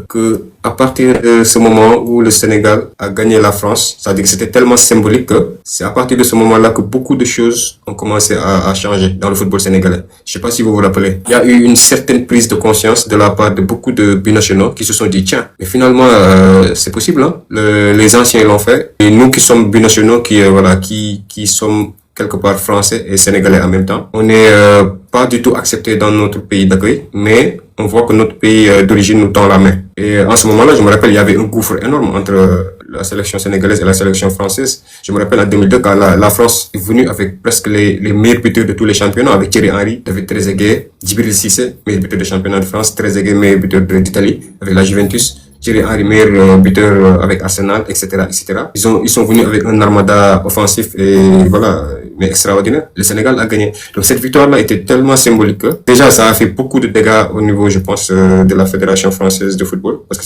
que à partir de ce moment où le Sénégal a gagné la France, c'est-à-dire que c'était tellement symbolique que c'est à partir de ce moment-là que beaucoup de choses ont commencé à changer dans le football sénégalais. Je sais pas si vous vous rappelez. Il y a eu une certaine prise de conscience de la part de beaucoup de binationaux qui se sont dit tiens, mais finalement c'est possible, hein. Les anciens l'ont fait et nous qui sommes binationaux, qui sommes quelque part français et sénégalais en même temps, on n'est pas du tout accepté dans notre pays d'accueil, mais on voit que notre pays d'origine nous tend la main. Et en ce moment-là, je me rappelle, il y avait un gouffre énorme entre la sélection sénégalaise et la sélection française. Je me rappelle en 2002 quand la France est venue avec presque les meilleurs buteurs de tous les championnats, avec Thierry Henry, David Trezeguet, Djibril Cissé, meilleur buteur de championnat de France, Trezeguet, meilleur buteur d'Italie, avec la Juventus, Thierry Henry, meilleur buteur avec Arsenal, etc., etc. Ils sont venus avec un armada offensif et voilà, mais extraordinaire. Le Sénégal a gagné. Donc cette victoire-là était tellement symbolique que déjà ça a fait beaucoup de dégâts au niveau, je pense, de la Fédération française de football parce que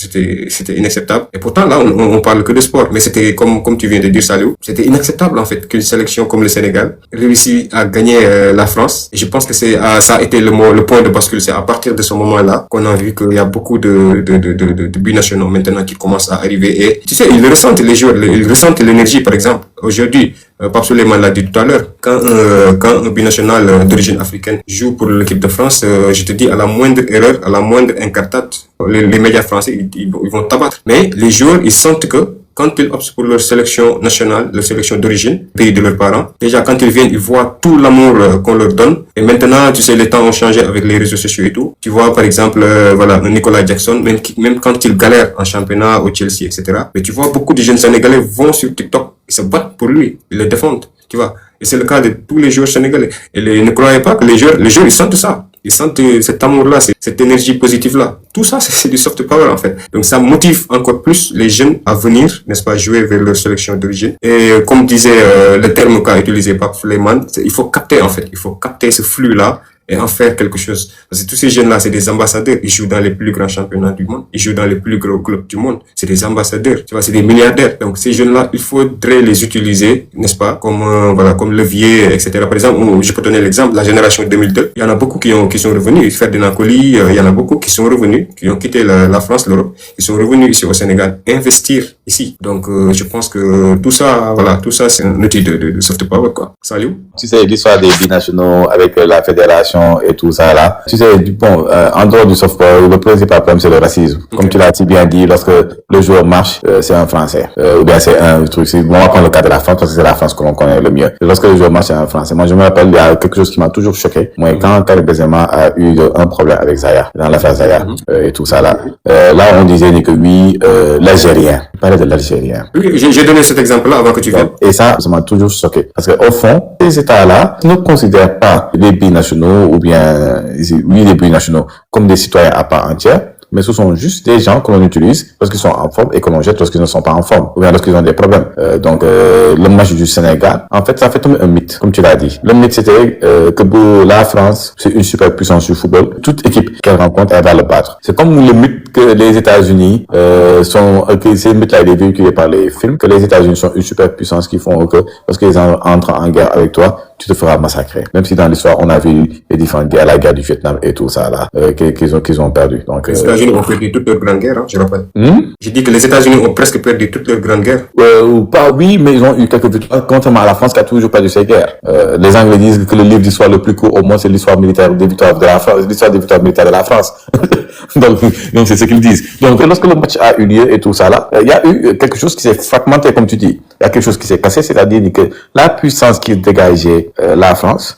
c'était inacceptable. Et pourtant là, on parle que de sport, mais c'était comme tu viens de dire, Saliou, c'était inacceptable en fait qu'une sélection comme le Sénégal réussit à gagner la France. Et je pense que ça a été le point de bascule. C'est à partir de ce moment-là qu'on a vu qu'il y a beaucoup de binationaux maintenant qui commencent à arriver. Et tu sais, ils ressentent les joueurs, ils ressentent l'énergie. Par exemple, aujourd'hui, Pape Souleymane l'a dit tout à l'heure, quand un binational d'origine africaine joue pour l'équipe de France, je te dis, à la moindre erreur, à la moindre incartade, les médias français, ils vont tabattre. Mais les joueurs, ils sentent que quand ils optent pour leur sélection nationale, leur sélection d'origine, pays de leurs parents, déjà quand ils viennent, ils voient tout l'amour qu'on leur donne. Et maintenant, tu sais, les temps ont changé avec les réseaux sociaux et tout. Tu vois, par exemple, un Nicolas Jackson, même quand il galère en championnat au Chelsea, etc. Mais tu vois, beaucoup de jeunes Sénégalais vont sur TikTok, ils se battent pour lui, ils le défendent, tu vois. Et c'est le cas de tous les joueurs sénégalais. Et ne croyez pas que les joueurs, ils sentent ça. Ils sentent cet amour-là, cette énergie positive-là. Tout ça, c'est du soft power, en fait. Donc, ça motive encore plus les jeunes à venir, n'est-ce pas, jouer vers leur sélection d'origine. Et comme disait le terme qu'a utilisé Pape Souleymane, il faut capter, en fait. Il faut capter ce flux-là et en faire quelque chose. Parce que tous ces jeunes-là, c'est des ambassadeurs. Ils jouent dans les plus grands championnats du monde. Ils jouent dans les plus gros clubs du monde. C'est des ambassadeurs. Tu vois, c'est des milliardaires. Donc, ces jeunes-là, il faudrait les utiliser, n'est-ce pas, comme levier, etc. Par exemple, je peux donner l'exemple, la génération 2002. Il y en a beaucoup qui sont revenus. Ferdinand Coly, il y en a beaucoup qui sont revenus, qui ont quitté la France, l'Europe. Ils sont revenus ici au Sénégal, investir ici. Donc, je pense que tout ça, c'est un outil de soft power, quoi. Salut. Tu sais, l'histoire des binationaux avec la fédération et tout ça là. Tu sais, bon, en dehors du soft power, le principal problème c'est le racisme. Okay. Comme tu l'as si bien dit, lorsque le joueur marche, c'est un Français. Ou bien c'est un truc. On va prendre le cas de la France parce que c'est la France que l'on connaît le mieux. Et lorsque le joueur marche, c'est un Français. Moi, je me rappelle, il y a quelque chose qui m'a toujours choqué. Moi, quand Karim Benzema a eu un problème avec Zaya, dans l'affaire Zaya et tout ça là. Là, on disait que oui, l'Algérien. Il parlait de l'Algérien. Oui, j'ai donné cet exemple-là avant que tu viennes. Et ça m'a toujours choqué. Parce qu'au fond, ces États-là ne considèrent pas les binationaux ou bien, oui, les binationaux comme des citoyens à part entière, mais ce sont juste des gens que l'on utilise lorsqu'ils sont en forme et que l'on jette lorsqu'ils ne sont pas en forme, ou bien lorsqu'ils ont des problèmes. Donc, le match du Sénégal, en fait, ça fait tomber un mythe, comme tu l'as dit. Le mythe, c'était que la France, c'est une superpuissance du football. Toute équipe qu'elle rencontre, elle va le battre. C'est comme le mythe que les États-Unis que ces mythes-là, il est véhiculé par les films, que les États-Unis sont une superpuissance qui font que lorsqu'ils entrent en guerre avec toi, tu te feras massacrer. Même si dans l'histoire, on a vu les différentes guerres, la guerre du Vietnam et tout ça, là, qu'ils ont perdu. Donc, les États-Unis ont perdu toute leur grande guerre, hein, je rappelle. J'ai dit que les États-Unis ont presque perdu toute leur grande guerre. Pas oui, mais ils ont eu quelques victoires, contrairement à la France qui a toujours perdu ses guerres. Les Anglais disent que le livre d'histoire le plus court au monde, c'est l'histoire militaire des victoires de la France, l'histoire des victoires militaires de la France. donc c'est ce qu'ils disent. Donc, lorsque le match a eu lieu et tout ça, là, il y a eu quelque chose qui s'est fragmenté, comme tu dis. Il y a quelque chose qui s'est cassé, c'est-à-dire que la puissance qui dégageait la France,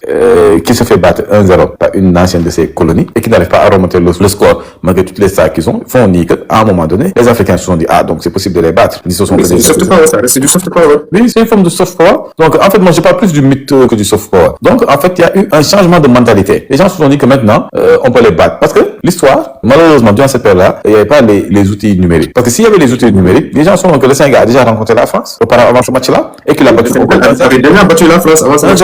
qui se fait battre 1-0 par une ancienne de ses colonies et qui n'arrive pas à remonter le score malgré toutes les stars qu'ils ont, font nier qu'à un moment donné, les Africains se sont dit, donc c'est possible de les battre. C'est du soft power, ça. C'est du soft power. Oui, c'est une forme de soft power. Donc, en fait, moi, je parle plus du mythe que du soft power. Donc, en fait, il y a eu un changement de mentalité. Les gens se sont dit que maintenant, on peut les battre. Parce que l'histoire, malheureusement, durant cette période-là, il n'y avait pas les outils numériques. Parce que s'il y avait les outils numériques, les gens sont que le Sénégal a déjà rencontré la France avant ce match-là et qu'il a battu la France avant ça.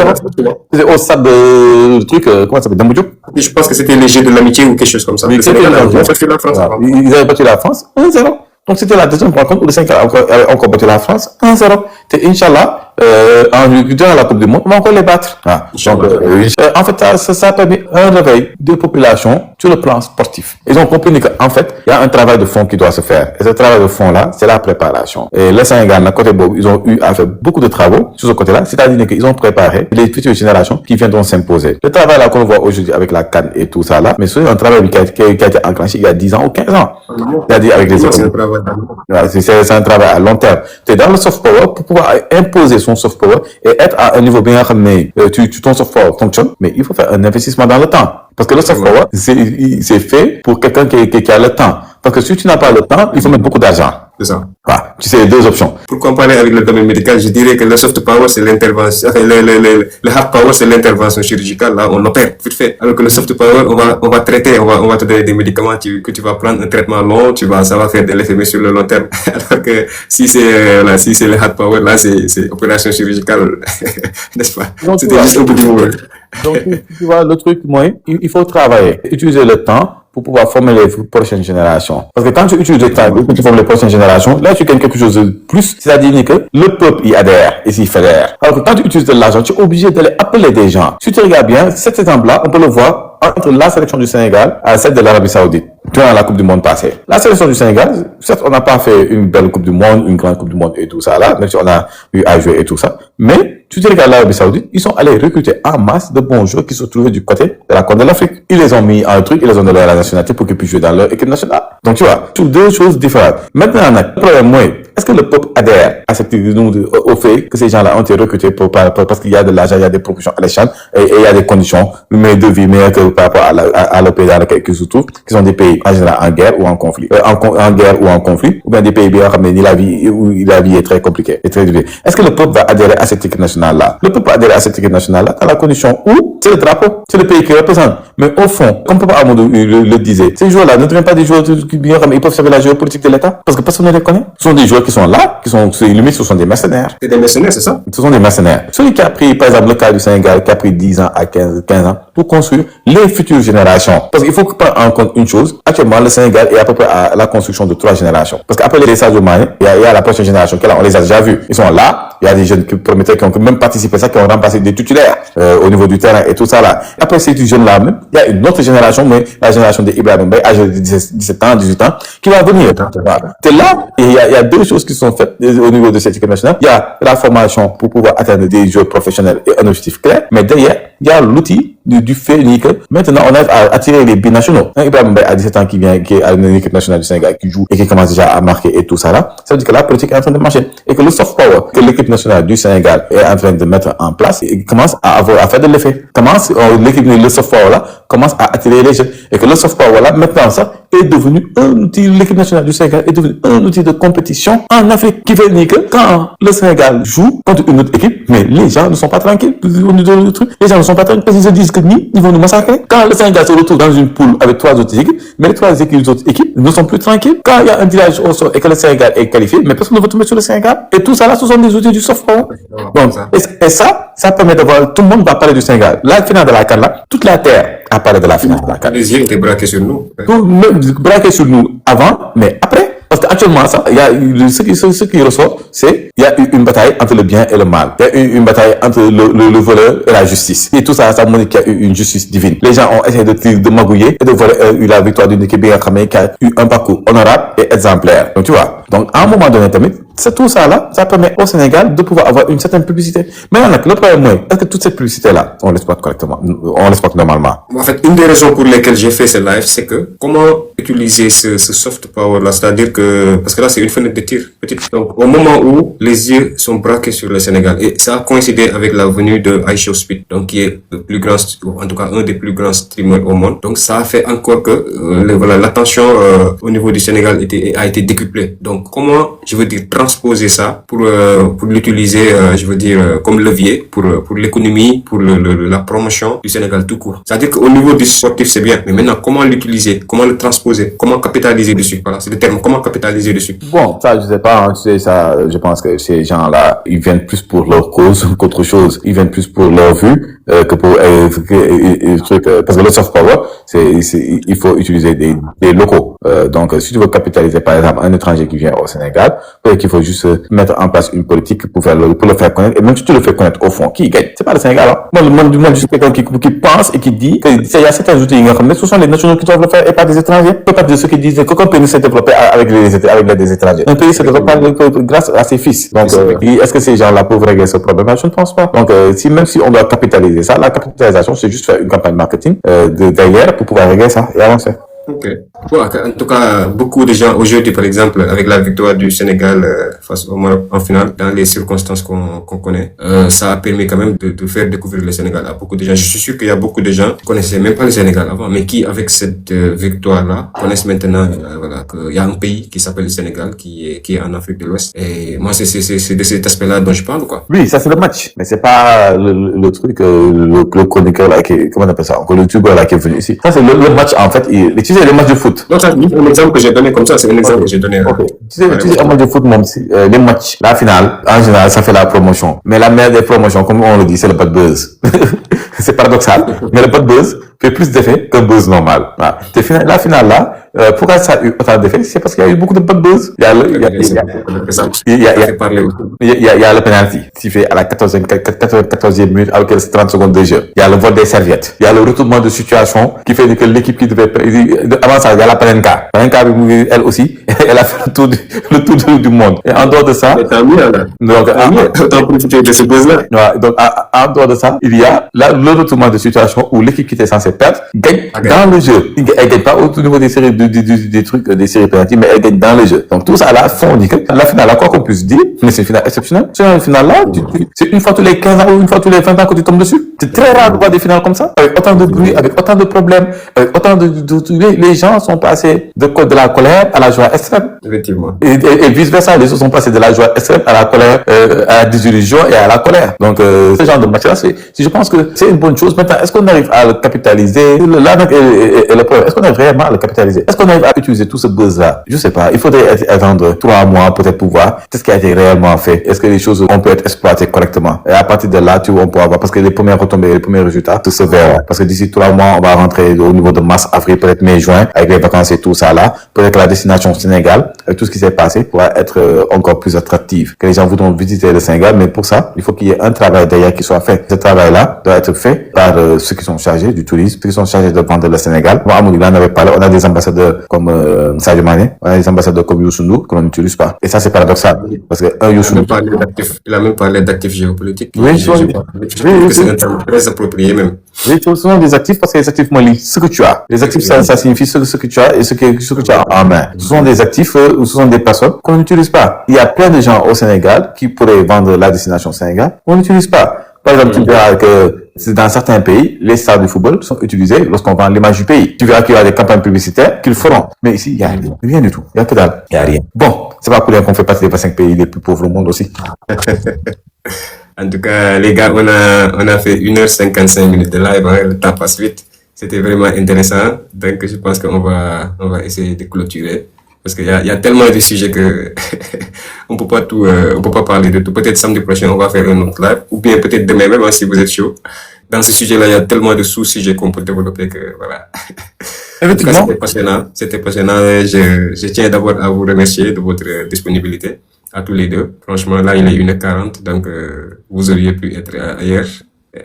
C'était au stade de truc, comment ça s'appelle, Damboudjouk. Je pense que c'était les Jeux de l'amitié ou quelque chose comme ça. Oui, c'était la France. Ils avaient battu la France 1-0. Donc c'était la deuxième rencontre où le Sénégal a encore battu la France 1-0. Et Inch'Allah, durant la Coupe du Monde, on va encore les battre. Donc, en fait, ça a permis un réveil de population sur le plan sportif. Ils ont compris qu'en fait, il y a un travail de fond qui doit se faire. Et ce travail de fond-là, c'est la préparation. Et le Sénégal, à côté Bob, ils ont eu à faire beaucoup de travaux sur ce côté-là. C'est-à-dire qu'ils ont préparé les futures générations qui viendront s'imposer. Le travail là qu'on voit aujourd'hui avec la CAN et tout ça là, mais c'est un travail qui a été enclenché il y a 10 ans ou 15 ans. C'est-à-dire avec les économies. C'est un travail à long terme. C'est dans le soft power pour pouvoir imposer son soft power et être à un niveau bien ramené. Ton soft power fonctionne, mais il faut faire un investissement dans le temps. Parce que le soft power, c'est fait pour quelqu'un qui a le temps. Parce que si tu n'as pas le temps, il faut mettre beaucoup d'argent. C'est ça. Tu sais, deux options. Pour comparer avec le domaine médical, je dirais que le soft power, c'est l'intervention, le hard power, c'est l'intervention chirurgicale, là, on opère, vite fait. Alors que le soft power, on va traiter, on va te donner des médicaments que tu vas prendre un traitement long, ça va faire de l'effet sur le long terme. Alors que si c'est le hard power, là, c'est opération chirurgicale, n'est-ce pas? C'était juste un peu du mot. Donc, tu vois, le truc, moi, il faut travailler, utiliser le temps pour pouvoir former les prochaines générations. Parce que quand tu utilises le temps, que tu formes les prochaines générations, là, tu gagnes quelque chose de plus. C'est-à-dire que le peuple y adhère et s'y fédère. Alors que quand tu utilises de l'argent, tu es obligé d'aller appeler des gens. Si tu regardes bien, cet exemple-là, on peut le voir entre la sélection du Sénégal et celle de l'Arabie Saoudite durant la Coupe du Monde passée. La sélection du Sénégal, certes, on n'a pas fait une belle Coupe du Monde, une grande Coupe du Monde et tout ça là, même si on a eu à jouer et tout ça. Mais, tu te regardes l'Arabie Saoudite, ils sont allés recruter en masse de bons joueurs qui se trouvaient du côté de la Côte de l'Afrique. Ils les ont mis en truc, ils les ont donné à la nationalité pour qu'ils puissent jouer dans leur équipe nationale. Donc, tu vois, toutes deux choses différentes. Maintenant, le problème, moi, est-ce que le peuple adhère à au fait que ces gens-là ont été recrutés parce qu'il y a de l'argent, il y a des propositions alléchantes et il y a des conditions de vie meilleures que par rapport à le pays dans lequel ils se trouvent, qui sont des pays en général en guerre ou en conflit, en guerre ou en conflit, ou bien des pays bien ramenés, la vie est très compliquée, est très difficile. Est-ce que le peuple va adhérer à cette équipe nationale-là? Le peuple va adhérer à cette équipe nationale-là à la condition où c'est le drapeau, c'est le pays qui représente. Mais au fond, comme Papa Amadou le disait, ces joueurs-là ne traînent pas des joueurs qui bien ramenés, ils peuvent servir la géopolitique de l'État parce que personne ne les connaît. Ce sont des joueurs qui sont là, limite, ce sont des mercenaires. C'est des mercenaires, c'est ça? Ce sont des mercenaires. Celui qui a pris, par exemple, le cas du Sénégal, qui a pris 10 ans à 15 ans pour construire les futures générations. Parce qu'il faut prendre en compte une chose. Actuellement, le Sénégal est à peu près à la construction de 3 générations. Parce qu'après les Sadio Mané, il y a la prochaine génération qui est là, on les a déjà vus. Ils sont là, Il y a des jeunes qui promettaient, qui ont même participé à ça, qui ont remplacé des titulaires au niveau du terrain et tout ça là. Et après ces jeunes-là même, il y a une autre génération, mais la génération des Ibrahim Mbaye, âgé de 17 ans, 18 ans, qui va venir. C'est là, et il y a deux choses qui sont faites au niveau de cette équipe nationale. Il y a la formation pour pouvoir atteindre des joueurs professionnels et un objectif clair, mais derrière, il y a l'outil du fait que maintenant on a à attirer les binationaux. Ibrahim Mbaye a 17 ans qui est à une équipe nationale du Sénégal, qui joue et qui commence déjà à marquer et tout ça là. Ça veut dire que la politique est en train de marcher et que le soft power que l'équipe nationale du Sénégal est en train de mettre en place, il commence à faire de l'effet. Le soft power là commence à attirer les jeunes et que le soft power là maintenant ça est devenu un outil, l'équipe nationale du Sénégal est devenu un outil de compétition en Afrique, qui veut dire que quand le Sénégal joue contre une autre équipe, mais les gens ne sont pas tranquilles. Les gens ne sont pas tranquilles parce qu'ils se disent que ils vont nous massacrer. Quand le Sénégal se retrouve dans une poule avec 3 autres équipes, mais les 3 autres équipes ne sont plus tranquilles. Quand il y a un tirage au sort et que le Sénégal est qualifié, mais personne ne va tomber sur le Sénégal. Et tout ça là, ce sont des outils du soft power. Donc, et ça permet d'avoir, tout le monde va parler du Sénégal. La finale de la CAN là, toute la terre a parlé de la finale de la CAN. Les yeux étaient braqués sur nous. Braqués sur nous avant, mais après, parce qu'actuellement, ça, il y a ce qui ressort, c'est, il y a eu une bataille entre le bien et le mal. Il y a eu une bataille entre le voleur et la justice. Et tout ça, ça montre qu'il y a eu une justice divine. Les gens ont essayé de magouiller et de voler la victoire d'une équipe qui a eu un parcours honorable et exemplaire. Donc, tu vois. Donc, à un moment donné, c'est tout ça là, ça permet au Sénégal de pouvoir avoir une certaine publicité. Maintenant, le problème, est-ce que toute cette publicité-là, on l'exploite correctement, on l'exploite normalement? En fait, une des raisons pour lesquelles j'ai fait ce live, c'est que comment utiliser ce soft power là, c'est-à-dire que, parce que là, c'est une fenêtre de tir, petite. Donc, au moment où les yeux sont braqués sur le Sénégal, et ça a coïncidé avec la venue de Aisha Speed, donc qui est le plus grand, en tout cas, un des plus grands streamers au monde. Donc, ça a fait encore que, l'attention, au niveau du Sénégal a été décuplée. Donc, comment, je veux dire, transposer ça pour l'utiliser, je veux dire, comme levier pour l'économie, pour la promotion du Sénégal tout court. C'est-à-dire qu'au niveau du sportif, c'est bien. Mais maintenant, comment l'utiliser? Comment le transposer? Comment capitaliser dessus? Voilà, c'est le terme. Comment capitaliser dessus? Bon, ça, je sais pas, tu sais, ça, je pense que ces gens-là, ils viennent plus pour leur cause qu'autre chose. Ils viennent plus pour leur vue, que pour, parce que le soft power, il faut utiliser des locaux. Donc, si tu veux capitaliser, par exemple, un étranger qui vient au Sénégal, peut-être qu'il faut juste mettre en place une politique pour le faire connaître. Et même si tu le fais connaître au fond, qui gagne? C'est pas le Sénégal, hein. Moi, je suis quelqu'un qui pense et qui dit que il y a certains outils, ce sont les nationaux qui doivent le faire et pas des étrangers. Peut pas de ceux qui disent qu'aucun pays ne s'est développé avec l'aide des étrangers. Un pays se développe grâce à ses fils. Donc, est-ce que ces gens-là peuvent régler ce problème? Je ne pense pas. Donc, même si on doit capitaliser ça, la capitalisation, c'est juste faire une campagne marketing, derrière pour pouvoir régler ça et avancer. Ok. Bon, en tout cas, beaucoup de gens aujourd'hui, par exemple, avec la victoire du Sénégal face au Maroc en finale, dans les circonstances qu'on connaît, ça a permis quand même de faire découvrir le Sénégal à beaucoup de gens. Je suis sûr qu'il y a beaucoup de gens qui connaissaient même pas le Sénégal avant, mais qui, avec cette victoire-là, connaissent maintenant, voilà, qu'il y a un pays qui s'appelle le Sénégal, qui est en Afrique de l'Ouest. Et moi, c'est de cet aspect-là dont je parle, quoi. Oui, ça c'est le match, mais c'est pas le truc, le chroniqueur là comment on appelle ça, encore le youtubeur là qui est venu ici. Ça c'est le match en fait. Tu sais, les matchs de foot. Donc, ça, un exemple que j'ai donné comme ça, c'est un exemple que j'ai donné. Okay. Tu sais, un match de foot, les matchs, la finale, en général, ça fait la promotion. Mais la meilleure des promotions, comme on le dit, c'est le bad buzz. C'est paradoxal, mais le bad buzz fait plus d'effet qu'un buzz normal. Voilà. La finale là, pourquoi ça a eu autant d'effet? C'est parce qu'il y a eu beaucoup de bad buzz. Il y a le penalty, qui fait à la 14e minute avec 30 secondes de jeu. Il y a le vol des serviettes. Il y a le retournement de situation qui fait que l'équipe qui devait, avant ça, il y a la Panenka. Panenka, elle aussi, elle a fait le tour du monde. Et en dehors de ça, donc, autant profiter de ce buzz-là. Ouais, donc, en dehors de ça, il y a le retournement de situation où l'équipe qui était censée perdre gagne dans le jeu. Elle gagne pas au niveau des séries, des trucs, des séries pénalty, mais elle gagne dans le jeu. Donc, tout ça là, fond, dit que la finale, là, quoi qu'on puisse dire, mais c'est une finale exceptionnelle. C'est une finale là, c'est une fois tous les 15 ans ou une fois tous les 20 ans que tu tombes dessus. C'est très rare de voir des finales comme ça, avec autant de bruit, avec autant de problèmes, avec autant les gens sont passés de la colère à la joie extrême. Effectivement. Et vice versa, les gens sont passés de la joie extrême à la colère, à la désillusion et à la colère. Donc, ce genre de match là, je pense que c'est une bonne chose. Maintenant, est-ce qu'on arrive à le capitaliser? capitaliser. Là, donc, est le problème. Est-ce qu'on arrive vraiment à le capitaliser? Est-ce qu'on arrive à utiliser tout ce buzz-là? Je sais pas. Il faudrait attendre 3 mois, peut-être pour voir qu'est-ce qui a été réellement fait. Est-ce que les choses ont pu être exploitées correctement? Et à partir de là, on pourra voir, parce que les premières retombées, les premiers résultats se verront. Parce que d'ici 3 mois, on va rentrer au niveau de mars, avril, peut-être mai, juin, avec les vacances et tout ça là. Peut-être que la destination Sénégal, avec tout ce qui s'est passé, pourra être encore plus attractive. Que les gens voudront visiter le Sénégal, mais pour ça, il faut qu'il y ait un travail derrière qui soit fait. Ce travail-là doit être fait par ceux qui sont chargés du tourisme, ceux qui sont chargés de vendre le Sénégal. Bon, Amadou, là, on avait parlé, on a des ambassadeurs comme Sadio Mané, on a des ambassadeurs comme Youssou N'Dour que l'on n'utilise pas. Et ça, c'est paradoxal. Parce que Youssou N'Dour... Il a même parlé d'actifs géopolitiques. Oui, je trouve que c'est un terme très approprié même. Oui, ce sont des actifs parce que les actifs mollis, ce que tu as. Les actifs, ça signifie ce que tu as et ce que tu as en main. Ce sont des actifs ou ce sont des personnes qu'on n'utilise pas. Il y a plein de gens au Sénégal qui pourraient vendre la destination Sénégal, on n'utilise pas. Par exemple, tu verras que dans certains pays, les stars du football sont utilisées lorsqu'on vend l'image du pays. Tu verras qu'il y a des campagnes publicitaires qu'ils feront. Mais ici, il n'y a rien du tout. Il n'y a que dalle. Il n'y a rien. Bon, c'est pas pour rien qu'on fait partie des 25 pays les plus pauvres au monde aussi. En tout cas, les gars, on a fait 1h55 de live, hein, le temps passe vite. C'était vraiment intéressant. Donc, je pense qu'on va essayer de clôturer. Parce qu'il y a tellement de sujets que on peut pas parler de tout. Peut-être samedi prochain, on va faire un autre live. Ou bien peut-être demain même, hein, si vous êtes chaud. Dans ce sujet-là, il y a tellement de sous-sujets qu'on peut développer que, voilà. En tout cas, c'était passionnant. Je tiens d'abord à vous remercier de votre disponibilité à tous les deux. Franchement, là, il est 1h40, donc vous auriez pu être ailleurs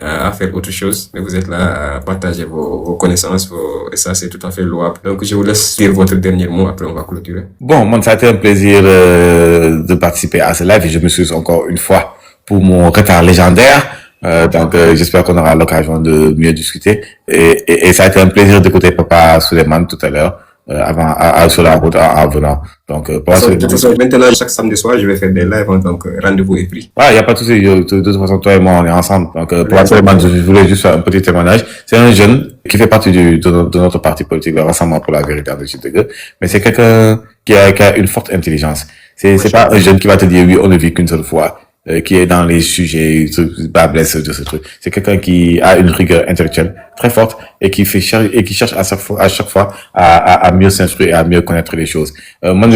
à faire autre chose, mais vous êtes là à partager vos connaissances, et ça, c'est tout à fait louable. Donc, je vous laisse dire votre dernier mot, après on va clôturer. Bon, moi, ça a été un plaisir de participer à ce live et je m'excuse encore une fois pour mon retard légendaire. Donc, j'espère qu'on aura l'occasion de mieux discuter. Et ça a été un plaisir d'écouter Papa Souleymane tout à l'heure. Sur la route en venant. Donc, maintenant, chaque samedi soir, je vais faire des lives, hein, donc rendez-vous est pris. Ouais, il n'y a pas de souci. De toute façon, toi et moi, on est ensemble. Donc, pour absolument, je voulais juste faire un petit témoignage. C'est un jeune qui fait partie de notre parti politique, le Rassemblement pour la vérité en Degré. Mais c'est quelqu'un qui a une forte intelligence. C'est pas un jeune qui va te dire, oui, on ne vit qu'une seule fois. Qui est dans les sujets bas blesse de ce truc. C'est quelqu'un qui a une rigueur intellectuelle très forte et qui cherche à chaque fois à mieux s'instruire et à mieux connaître les choses. Moi,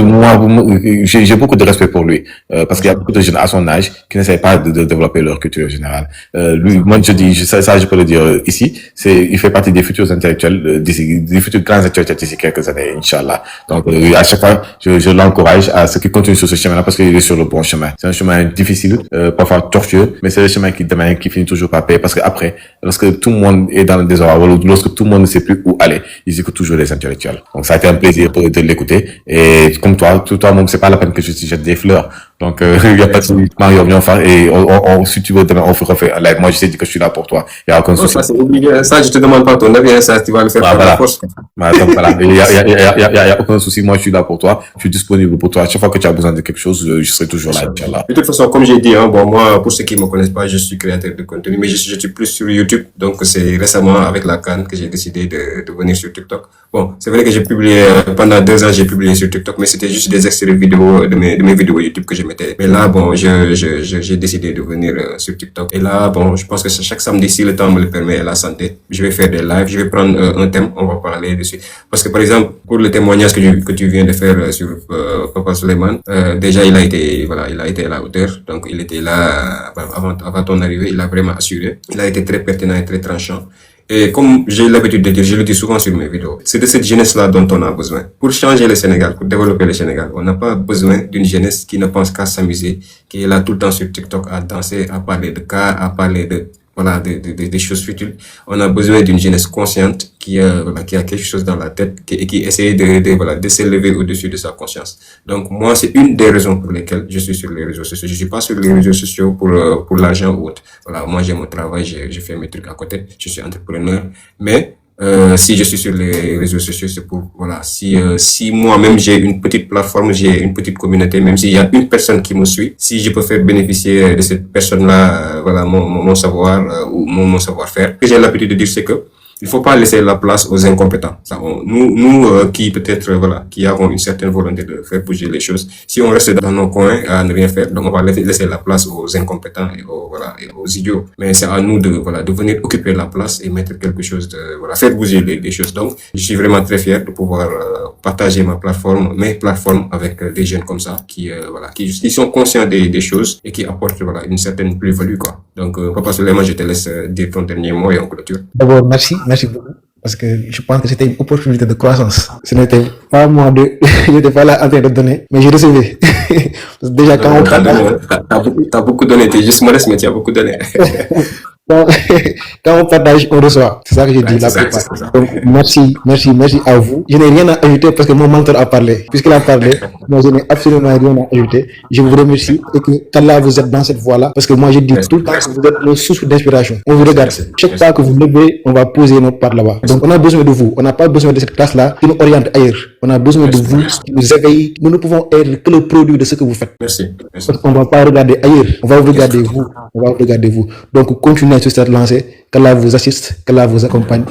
j'ai beaucoup de respect pour lui parce qu'il y a beaucoup de jeunes à son âge qui n'essayent pas de développer leur culture générale. Lui, moi, je dis ça, je peux le dire ici. Il fait partie des futurs intellectuels des futurs grands intellectuels d'ici quelques années, Inch'Allah. Donc, à chaque fois, je l'encourage à ce qu'il continue sur ce chemin-là parce qu'il est sur le bon chemin. C'est un chemin difficile. Parfois tortueux, mais c'est le chemin qui finit toujours par payer parce que après, lorsque tout le monde est dans le désordre, lorsque tout le monde ne sait plus où aller, ils écoutent toujours les intellectuels. Donc ça a été un plaisir de l'écouter et comme toi, même c'est pas la peine que je te jette des fleurs. Donc il y a pas de souci. Mario, viens faire et si tu veux demain on refait un live. Moi je sais que je suis là pour toi. Il y a aucun souci. Ça c'est obligé. Ça je te demande pas ton avis, ça tu vas le faire par la force. Donc voilà, il y a aucun souci. Moi je suis là pour toi. Je suis disponible pour toi. À chaque fois que tu as besoin de quelque chose, je serai toujours là. Inch'Allah. De toute façon, comme j'ai dit, hein, bon moi pour ceux qui me connaissent pas, je suis créateur de contenu, mais je suis plus sur YouTube. Donc c'est récemment avec la CAN que j'ai décidé de venir sur TikTok. Bon, c'est vrai que j'ai publié pendant 2 ans, j'ai publié sur TikTok, mais c'était juste des extraits vidéo de mes vidéos YouTube que je mettais. Mais là, bon, j'ai décidé de venir sur TikTok. Et là, bon, je pense que chaque samedi, si le temps me le permet et la santé, je vais faire des lives, je vais prendre un thème, on va parler dessus. Parce que par exemple, pour le témoignage que tu viens de faire sur Papa Souleymane, déjà il a été à la hauteur. Donc il était là avant ton arrivée, il a vraiment assuré. Il a été très pertinent et très tranchant. Et comme j'ai l'habitude de dire, je le dis souvent sur mes vidéos, c'est de cette jeunesse-là dont on a besoin. Pour changer le Sénégal, pour développer le Sénégal, on n'a pas besoin d'une jeunesse qui ne pense qu'à s'amuser, qui est là tout le temps sur TikTok à danser, à parler de cas, à parler des choses futiles. On a besoin d'une jeunesse consciente qui a quelque chose dans la tête et qui essaie de s'élever au-dessus de sa conscience. Donc moi, c'est une des raisons pour lesquelles je suis sur les réseaux sociaux. Je suis pas sur les réseaux sociaux pour l'argent ou autre. Voilà, moi j'ai mon travail, je fais mes trucs à côté, je suis entrepreneur, mais si je suis sur les réseaux sociaux, c'est pour, voilà, si moi-même j'ai une petite plateforme, j'ai une petite communauté, même s'il y a une personne qui me suit, si je peux faire bénéficier de cette personne-là, voilà, mon savoir, ou mon savoir-faire. Ce que j'ai l'habitude de dire, c'est que il faut pas laisser la place aux incompétents. Ça, nous qui peut-être qui avons une certaine volonté de faire bouger les choses, si on reste dans nos coins à ne rien faire, donc on va laisser la place aux incompétents et aux idiots. Mais c'est à nous de venir occuper la place et mettre quelque chose faire bouger les choses. Donc je suis vraiment très fier de pouvoir partager mes plateformes avec des jeunes comme ça qui sont conscients des choses et qui apportent une certaine plus-value, quoi. Donc Papa Souleymane, je te laisse dire ton dernier mot et on clôture. D'abord, merci beaucoup. Parce que je pense que c'était une opportunité de croissance. Ce n'était pas moi je n'étais pas là en train de donner, mais je recevais. Déjà, quand on partage. T'as beaucoup donné, t'es juste modeste, mais tu as beaucoup donné. Quand on partage, on reçoit. C'est ça que j'ai dit la plupart. Donc, merci à vous. Je n'ai rien à ajouter parce que mon mentor a parlé. Puisqu'il a parlé, moi, je n'ai absolument rien à ajouter. Je vous remercie et que qu'Allah vous êtes dans cette voie-là. Parce que moi, je dis tout le temps que vous êtes nos sources d'inspiration. On vous regarde. Chaque pas que vous levez, on va poser notre part là-bas. Donc, on a besoin de vous. On n'a pas besoin de cette classe-là qui nous oriente ailleurs. On a besoin de vous, qui nous éveille. Nous ne pouvons être que le produit de ce que vous faites. Merci. On ne va pas regarder ailleurs. On va vous regarder vous. Donc, continuez sur cette lancée. Qu'Allah vous assiste, qu'Allah vous accompagne.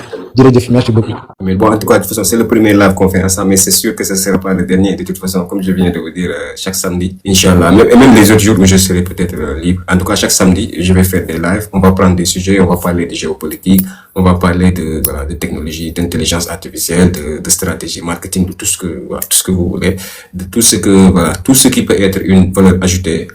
Merci beaucoup. Mais bon, en tout cas, de toute façon, c'est le premier live qu'on fait ensemble, mais c'est sûr que ce ne sera pas le dernier. De toute façon, comme je viens de vous dire, chaque samedi, Inch'Allah, et même les autres jours où je serai peut-être libre. En tout cas, chaque samedi, je vais faire des lives. On va prendre des sujets, on va parler de géopolitique, on va parler de technologie, d'intelligence artificielle, de stratégie, marketing, de tout ce que vous voulez, de tout ce qui peut être une valeur ajoutée.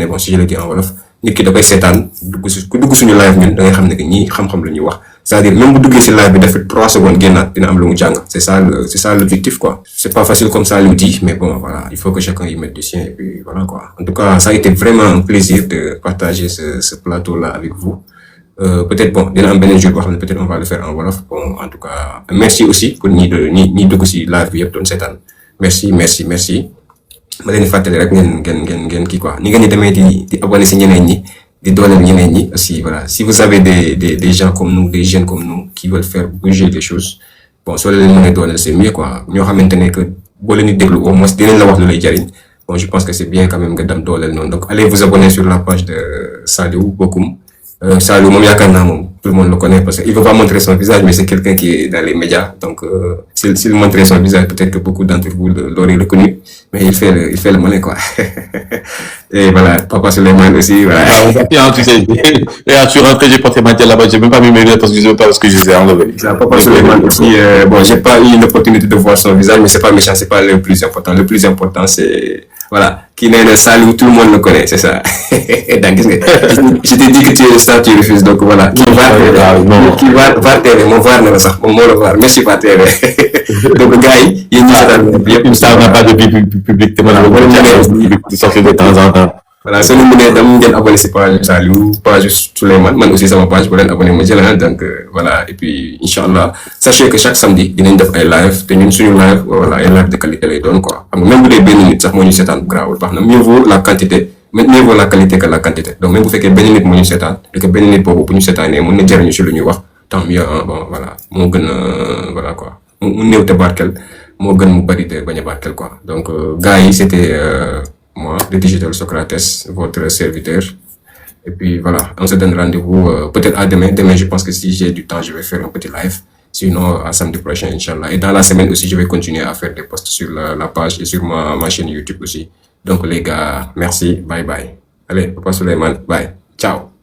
Bon, si je le dis en wolof, nit ki da koy sétane dugg suñu live ñun da ngay xam ne que ñi xam-xam la ñuy wax. C'est-à-dire même bu duggee ci live bi def 3 secondes génnaat dina am lu mu jàng. C'est ça l'objectif, quoi. C'est pas facile comme ça le dit, mais bon, voilà, il faut que chacun y mette du sien et puis voilà, quoi. En tout cas, ça a été vraiment un plaisir de partager ce plateau-là avec vous. Peut-être bon, dina am beneen jour boo xam ne peut-être on va le faire en wolof. Bon, en tout cas, merci aussi pour ñi dugg ci live bi yëpp doon seetaan. Merci. ma leen fàttali rek ngeen kii quoi ni ngeen di demee di abonné si ñeneen ñi di dooleel ñeneen ñi aussi. Voilà, si vous avez des gens comme nous, des jeunes comme nous qui veulent faire bouger les choses, bon, soo leen mënee dooleel c'est mieux, quoi. ñoo xamante ne que boo leen di déglu au moins dinañ la wax lu lay jariñ. Bon, je pense que c'est bien quand même nga dem dooleel noonu. Donc allez vous abonner sur la page de Saliou Bokoum. Saliou moom yaakaar naa moom tout le monde le connaît parce qu'il ne veut pas montrer son visage, mais c'est quelqu'un qui est dans les médias. Donc s'il montrait son visage, peut-être que beaucoup d'entre vous l'auraient reconnu, mais il fait le malin, quoi. Et voilà, Papa Souleymane aussi, voilà. Tu sais, et à tu rentres, j'ai porté ma tête là-bas, j'ai même pas mis mes lunettes parce que je sais pas ce que je les ai enlevés. Papa Souleymane aussi, bon, j'ai pas eu l'opportunité de voir son visage, mais c'est pas méchant, c'est pas le plus important. Le plus important, c'est, voilà, qui n'est le Saliou, tout le monde le connaît, c'est ça. Donc, je t'ai dit que tu es le star, tu refuses, donc voilà. Qui va TV, mon voir ne sax, mon le voir, merci pas TV. Donc, gars, une star n'a pas de vie publique, t'es mal de sortir de temps en temps. Voilà, c'est nous dam ngeen abonné ci page Saliou, page Souleymane, man aussi sama page bu leen abonné ma jël. Donc voilà, et puis Inch'Allah, sachez que chaque samedi dinañ def ay live te ñun suñu live, voilà, ay live de qualité lay doon, quoi. Xam nga même bu dee benn nit sax moo ñu seetaan grawul baax na, mieux vaut la quantité que la quantité. Donc même bu fekkee benn nit moo ñu seetaan et que benn nit boobu bu ñu seetaanee mën na jëriñu ci lu ñuy wax, tant mieux, hein. Bon voilà, moo gën voilà, quoi. Mu néew te barkel moo gën mu bari te bañ a barkel, quoi. Donc gars yi, c'était moi, le Digital Socrates, votre serviteur. Et puis voilà, on se donne rendez-vous peut-être à demain. Demain, je pense que si j'ai du temps, je vais faire un petit live. Sinon, à samedi prochain, Inch'Allah. Et dans la semaine aussi, je vais continuer à faire des posts sur la page et sur ma chaîne YouTube aussi. Donc les gars, merci, bye bye. Allez, Papa Souleymane, bye. Ciao.